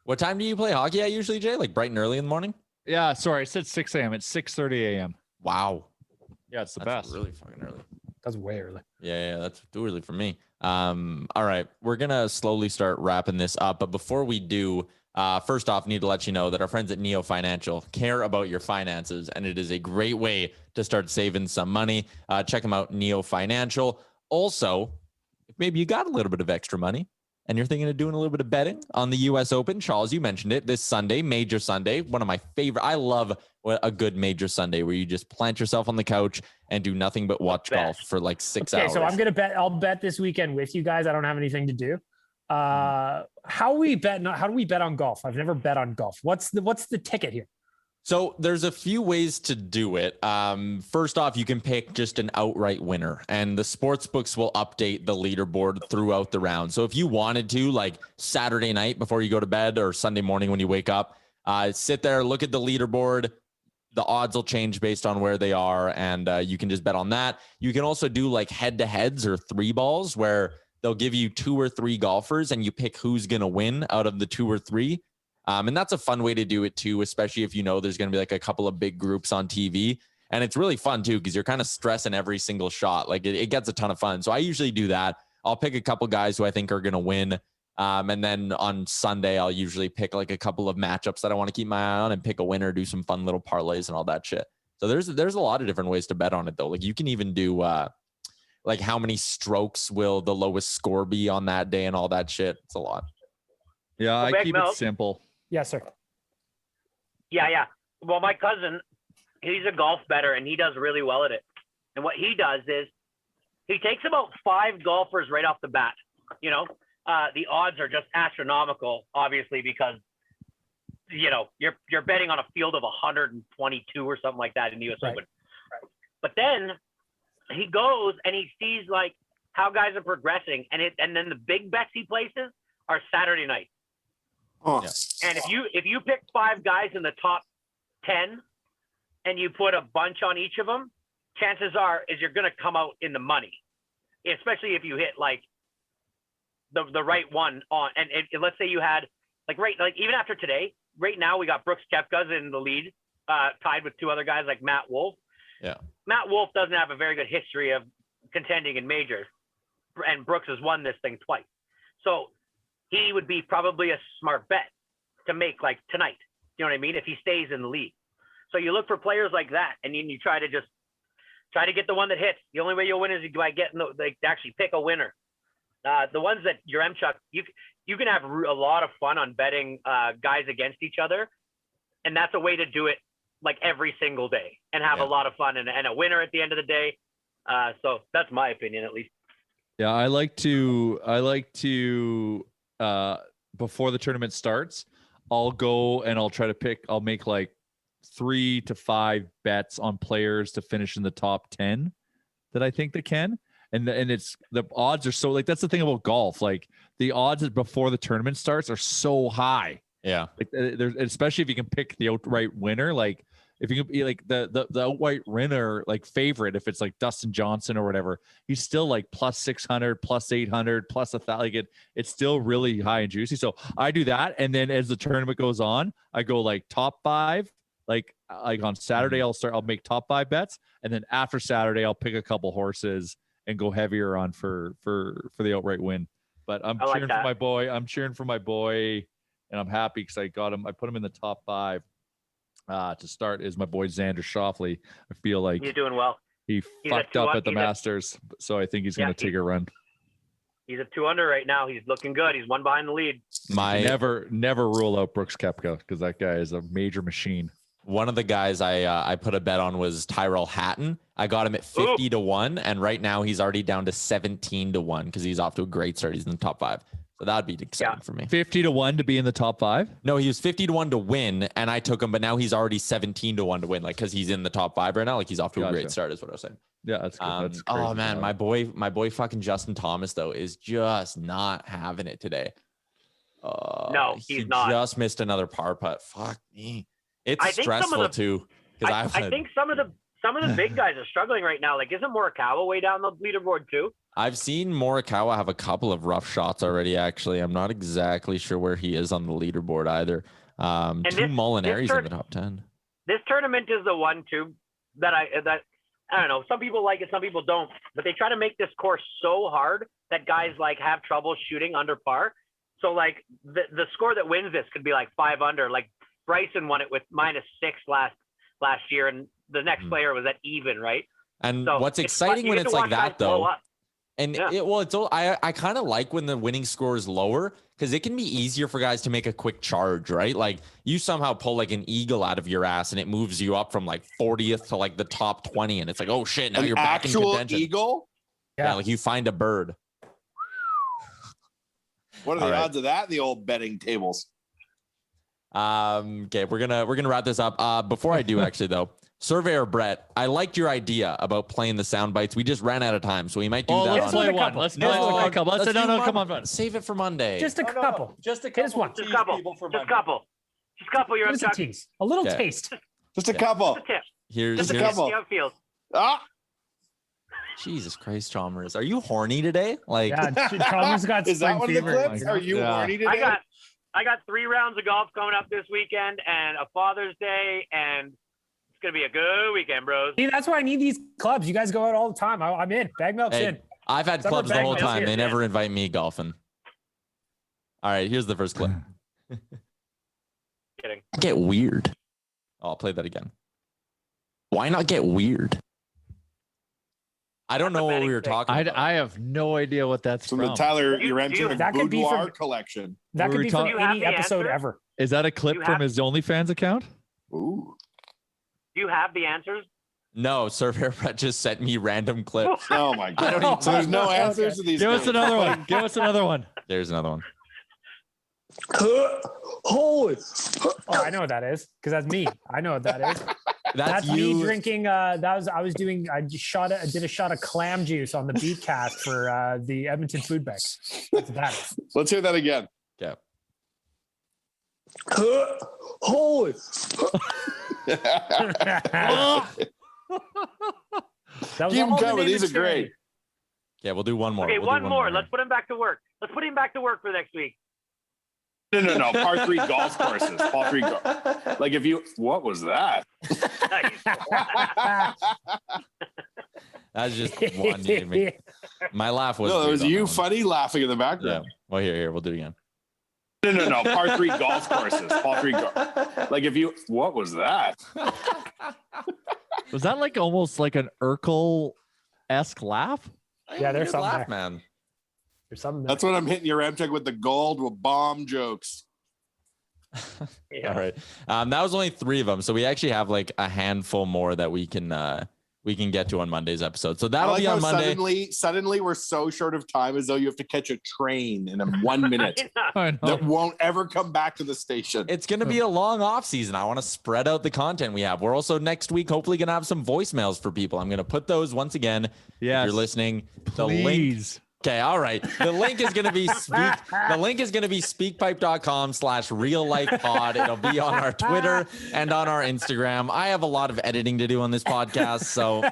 Speaker 5: What time do you play hockey at usually, Jay? Like bright and early in the morning?
Speaker 6: Yeah, sorry, I said 6 a.m. It's 6:30 a.m.
Speaker 5: Wow.
Speaker 6: Yeah, it's the
Speaker 5: That's
Speaker 6: best.
Speaker 5: really fucking early.
Speaker 9: That's way early.
Speaker 5: Yeah, that's too early for me. All right, we're gonna slowly start wrapping this up, but before we do, first off, need to let you know that our friends at Neo Financial care about your finances, and it is a great way to start saving some money. Check them out, Neo Financial. Also, if maybe you got a little bit of extra money and you're thinking of doing a little bit of betting on the U.S. Open, Charles, you mentioned it, this Sunday, Major Sunday, one of my favorite. I love a good Major Sunday where you just plant yourself on the couch and do nothing but watch golf for like 6 hours.
Speaker 9: Okay, so I'm gonna bet. I'll bet this weekend with you guys. I don't have anything to do. How do we bet on golf? I've never bet on golf. What's the ticket here?
Speaker 5: So there's a few ways to do it. First off, you can pick just an outright winner, and the sports books will update the leaderboard throughout the round. So if you wanted to, like Saturday night before you go to bed or Sunday morning when you wake up, sit there, look at the leaderboard. The odds will change based on where they are, and you can just bet on that. You can also do like head-to-heads or 3 balls where they'll give you 2 or 3 golfers, and you pick who's going to win out of the 2 or 3. And that's a fun way to do it too, especially if you know there's going to be like a couple of big groups on TV. And it's really fun too, because you're kind of stressing every single shot. Like it gets a ton of fun. So I usually do that. I'll pick a couple guys who I think are going to win. And then on Sunday, I'll usually pick like a couple of matchups that I want to keep my eye on and pick a winner, do some fun little parlays and all that shit. So there's a lot of different ways to bet on it though. Like you can even do like how many strokes will the lowest score be on that day and all that shit. It's a lot.
Speaker 6: Yeah,
Speaker 8: Well,
Speaker 6: I
Speaker 8: Big
Speaker 6: keep
Speaker 8: Milk.
Speaker 6: it simple.
Speaker 9: Yes, sir.
Speaker 8: Yeah. Well, my cousin, he's a golf bettor and he does really well at it. And what he does is he takes about 5 golfers right off the bat. You know, the odds are just astronomical, obviously, because you're betting on a field of 122 or something like that in the U.S.
Speaker 9: Right.
Speaker 8: Open. But then he goes and he sees like how guys are progressing, and then the big bets he places are Saturday night.
Speaker 7: Oh.
Speaker 8: And if you pick 5 guys in the top 10 and you put a bunch on each of them, chances are is you're going to come out in the money, especially if you hit like the right one on. And let's say you had like even after today, right now we got Brooks Koepka's in the lead, tied with 2 other guys like Matt Wolff.
Speaker 5: Yeah.
Speaker 8: Matt Wolff doesn't have a very good history of contending in majors, and Brooks has won this thing twice. So he would be probably a smart bet to make like tonight. You know what I mean? If he stays in the league. So you look for players like that, and you try to get the one that hits. The only way you'll win is by getting actually pick a winner. The ones that Yaremchuk, you can have a lot of fun on betting guys against each other, and that's a way to do it like every single day and have a lot of fun and a winner at the end of the day. So that's my opinion, at least.
Speaker 6: Yeah, I like to before the tournament starts, I'll go and I'll make like 3 to 5 bets on players to finish in the top 10 that I think they can. And it's the odds are so, like, that's the thing about golf. Like the odds before the tournament starts are so high.
Speaker 5: Yeah.
Speaker 6: Like there's, especially if you can pick the outright winner, like if you can be like the outright winner, like favorite, if it's like Dustin Johnson or whatever, he's still like plus 600, plus 800, plus 1,000. Like it's still really high and juicy. So I do that. And then as the tournament goes on, I go like top 5, like on Saturday, I'll make top 5 bets. And then after Saturday, I'll pick a couple horses and go heavier on for the outright win. But I'm cheering for my boy. I'm cheering for my boy, and I'm happy because I got him. I put him in the top 5 to start. Is my boy Xander Schauffele. I feel like
Speaker 8: he's doing well.
Speaker 6: He fucked up at the Masters, so I think he's going to take a run.
Speaker 8: He's at 2 under right now. He's looking good. He's 1 behind the lead.
Speaker 6: Never Rule out Brooks Koepka because that guy is a major machine.
Speaker 5: One of the guys I put a bet on was Tyrell Hatton. I got him at 50 to 1, and right now he's already down to 17 to 1 because he's off to a great start. He's in the top 5. So that'd be exciting for me.
Speaker 6: 50 to 1 to be in the top 5?
Speaker 5: No, he was 50 to 1 to win, and I took him, but now he's already 17 to 1 to win, like because he's in the top 5 right now. Like he's off to a great start, is what I was saying.
Speaker 6: Yeah, that's good. That's
Speaker 5: oh man, my boy fucking Justin Thomas though is just not having it today.
Speaker 8: No, he's not.
Speaker 5: Just missed another par putt. Fuck me. It's stressful too.
Speaker 8: I think some of the big guys are struggling right now. Like, isn't Morikawa way down the leaderboard too?
Speaker 5: I've seen Morikawa have a couple of rough shots already. Actually, I'm not exactly sure where he is on the leaderboard either. Molinari's in the top 10.
Speaker 8: This tournament is the one too that I don't know. Some people like it, some people don't. But they try to make this course so hard that guys like have trouble shooting under par. So like the score that wins this could be like 5 under. Like Bryson won it with -6 last year, and the next player was at even, right?
Speaker 5: And so what's exciting when it's like that though, and I kind of like when the winning score is lower because it can be easier for guys to make a quick charge, right? Like you somehow pull like an eagle out of your ass and it moves you up from like 40th to like the top 20, and it's like, oh shit, now you're back in contention.
Speaker 7: Eagle?
Speaker 5: Yeah, like you find a bird.
Speaker 7: What are the odds of that in the old betting tables?
Speaker 5: Okay, we're gonna wrap this up. Before I do, actually though, Surveyor Brett, I liked your idea about playing the sound bites. We just ran out of time, so we might do that.
Speaker 6: Let's play one. Let's come on.
Speaker 5: Save it for Monday.
Speaker 9: Just a couple.
Speaker 6: Just a couple.
Speaker 9: Just one.
Speaker 8: Just a couple. You're
Speaker 9: just a tease. A little taste.
Speaker 7: Just a couple.
Speaker 8: Just a tip.
Speaker 5: Here's
Speaker 7: a couple.
Speaker 8: See how it feels.
Speaker 5: Jesus Christ, Chalmers, are you horny today? Like,
Speaker 9: Chalmers got
Speaker 7: is that one of the
Speaker 9: fever.
Speaker 7: clips? Are you horny today?
Speaker 8: I got 3 rounds of golf coming up this weekend and a Father's Day, and it's gonna be a good weekend, bros.
Speaker 9: See, that's why I need these clubs. You guys go out all the time. I'm in. Bag milk's in.
Speaker 5: I've had
Speaker 9: Summer
Speaker 5: clubs the
Speaker 9: bag
Speaker 5: whole
Speaker 9: milk's
Speaker 5: time.
Speaker 9: in.
Speaker 5: They never invite me golfing. All right, here's the first clip.
Speaker 8: Kidding.
Speaker 5: Get weird. Oh, I'll play that again. Why not get weird? I don't know what we were talking about.
Speaker 6: I have no idea what that's
Speaker 7: from.
Speaker 6: From
Speaker 7: The Tyler Yaremchuk
Speaker 9: that could be
Speaker 7: boudoir
Speaker 9: from-
Speaker 7: collection.
Speaker 9: That could be from
Speaker 8: You have
Speaker 9: any
Speaker 8: the
Speaker 9: episode
Speaker 8: answer?
Speaker 9: ever.
Speaker 6: Is that a clip from his OnlyFans account?
Speaker 7: Ooh.
Speaker 8: Do you have the answers?
Speaker 5: No, Surveyor Brett just sent me random clips.
Speaker 7: Oh my god! So there's no answers to these.
Speaker 6: Give us
Speaker 7: things.
Speaker 6: another one. Give us another one.
Speaker 5: There's another one.
Speaker 4: Holy.
Speaker 9: Oh, I know what that is because that's me. I know what that is. That's
Speaker 5: you
Speaker 9: me drinking. I did a shot of clam juice on the beat cast for the Edmonton Food Bank. That's what that is.
Speaker 7: Let's hear that again.
Speaker 5: Yeah.
Speaker 4: Holy.
Speaker 9: That was
Speaker 7: Keep 'em
Speaker 9: all the
Speaker 7: coming.
Speaker 9: name
Speaker 7: These
Speaker 9: of
Speaker 7: are great.
Speaker 9: charity.
Speaker 5: Yeah, we'll do one more.
Speaker 8: Okay,
Speaker 5: We'll do
Speaker 8: one more.
Speaker 5: here.
Speaker 8: Let's put him back to work. Let's put him back to work for next week.
Speaker 7: No. Par 3 golf courses. Par 3 like if you, what was that?
Speaker 5: That's just one. You me. My laugh was.
Speaker 7: No, it
Speaker 5: good
Speaker 7: was
Speaker 5: on
Speaker 7: you
Speaker 5: that one.
Speaker 7: funny laughing in the
Speaker 5: Yeah.
Speaker 7: background.
Speaker 5: Well, here. We'll do it again.
Speaker 7: No. Par 3 golf courses. Par 3 like if you, what was that?
Speaker 6: Was that like almost like an Urkel-esque laugh?
Speaker 9: Yeah, there's
Speaker 5: Good
Speaker 9: something
Speaker 5: laugh,
Speaker 9: there.
Speaker 5: man.
Speaker 9: There's something.
Speaker 7: That's what I'm hitting your Ramtech with the gold with bomb jokes.
Speaker 8: Yeah.
Speaker 5: All right. That was only 3 of them, so we actually have like a handful more that we can get to on Monday's episode. So
Speaker 7: I
Speaker 5: that'll
Speaker 7: like
Speaker 5: be
Speaker 7: how
Speaker 5: on Monday.
Speaker 7: suddenly we're so short of time, as though you have to catch a train in 1 minute
Speaker 6: I know.
Speaker 7: that won't ever come back to the station.
Speaker 5: It's going to be a long off season. I want to spread out the content we have. We're also next week hopefully going to have some voicemails for people. I'm going to put those once again.
Speaker 6: Yes.
Speaker 5: If you're listening, the link.
Speaker 6: Please.
Speaker 5: Okay, all right. The link is going to be speakpipe.com/real-life-pod. It'll be on our Twitter and on our Instagram. I have a lot of editing to do on this podcast, so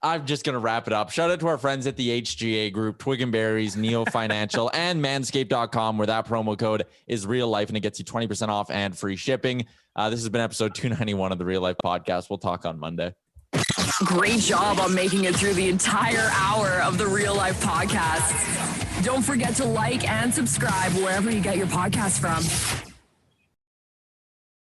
Speaker 5: I'm just going to wrap it up. Shout out to our friends at the HGA group, Twig and Berries, Neo Financial, and manscaped.com, where that promo code is real life and it gets you 20% off and free shipping. This has been episode 291 of the Real Life Podcast. We'll talk on Monday.
Speaker 2: Great job on making it through the entire hour of the Real Life Podcast. Don't forget to like and subscribe wherever you get your podcasts from.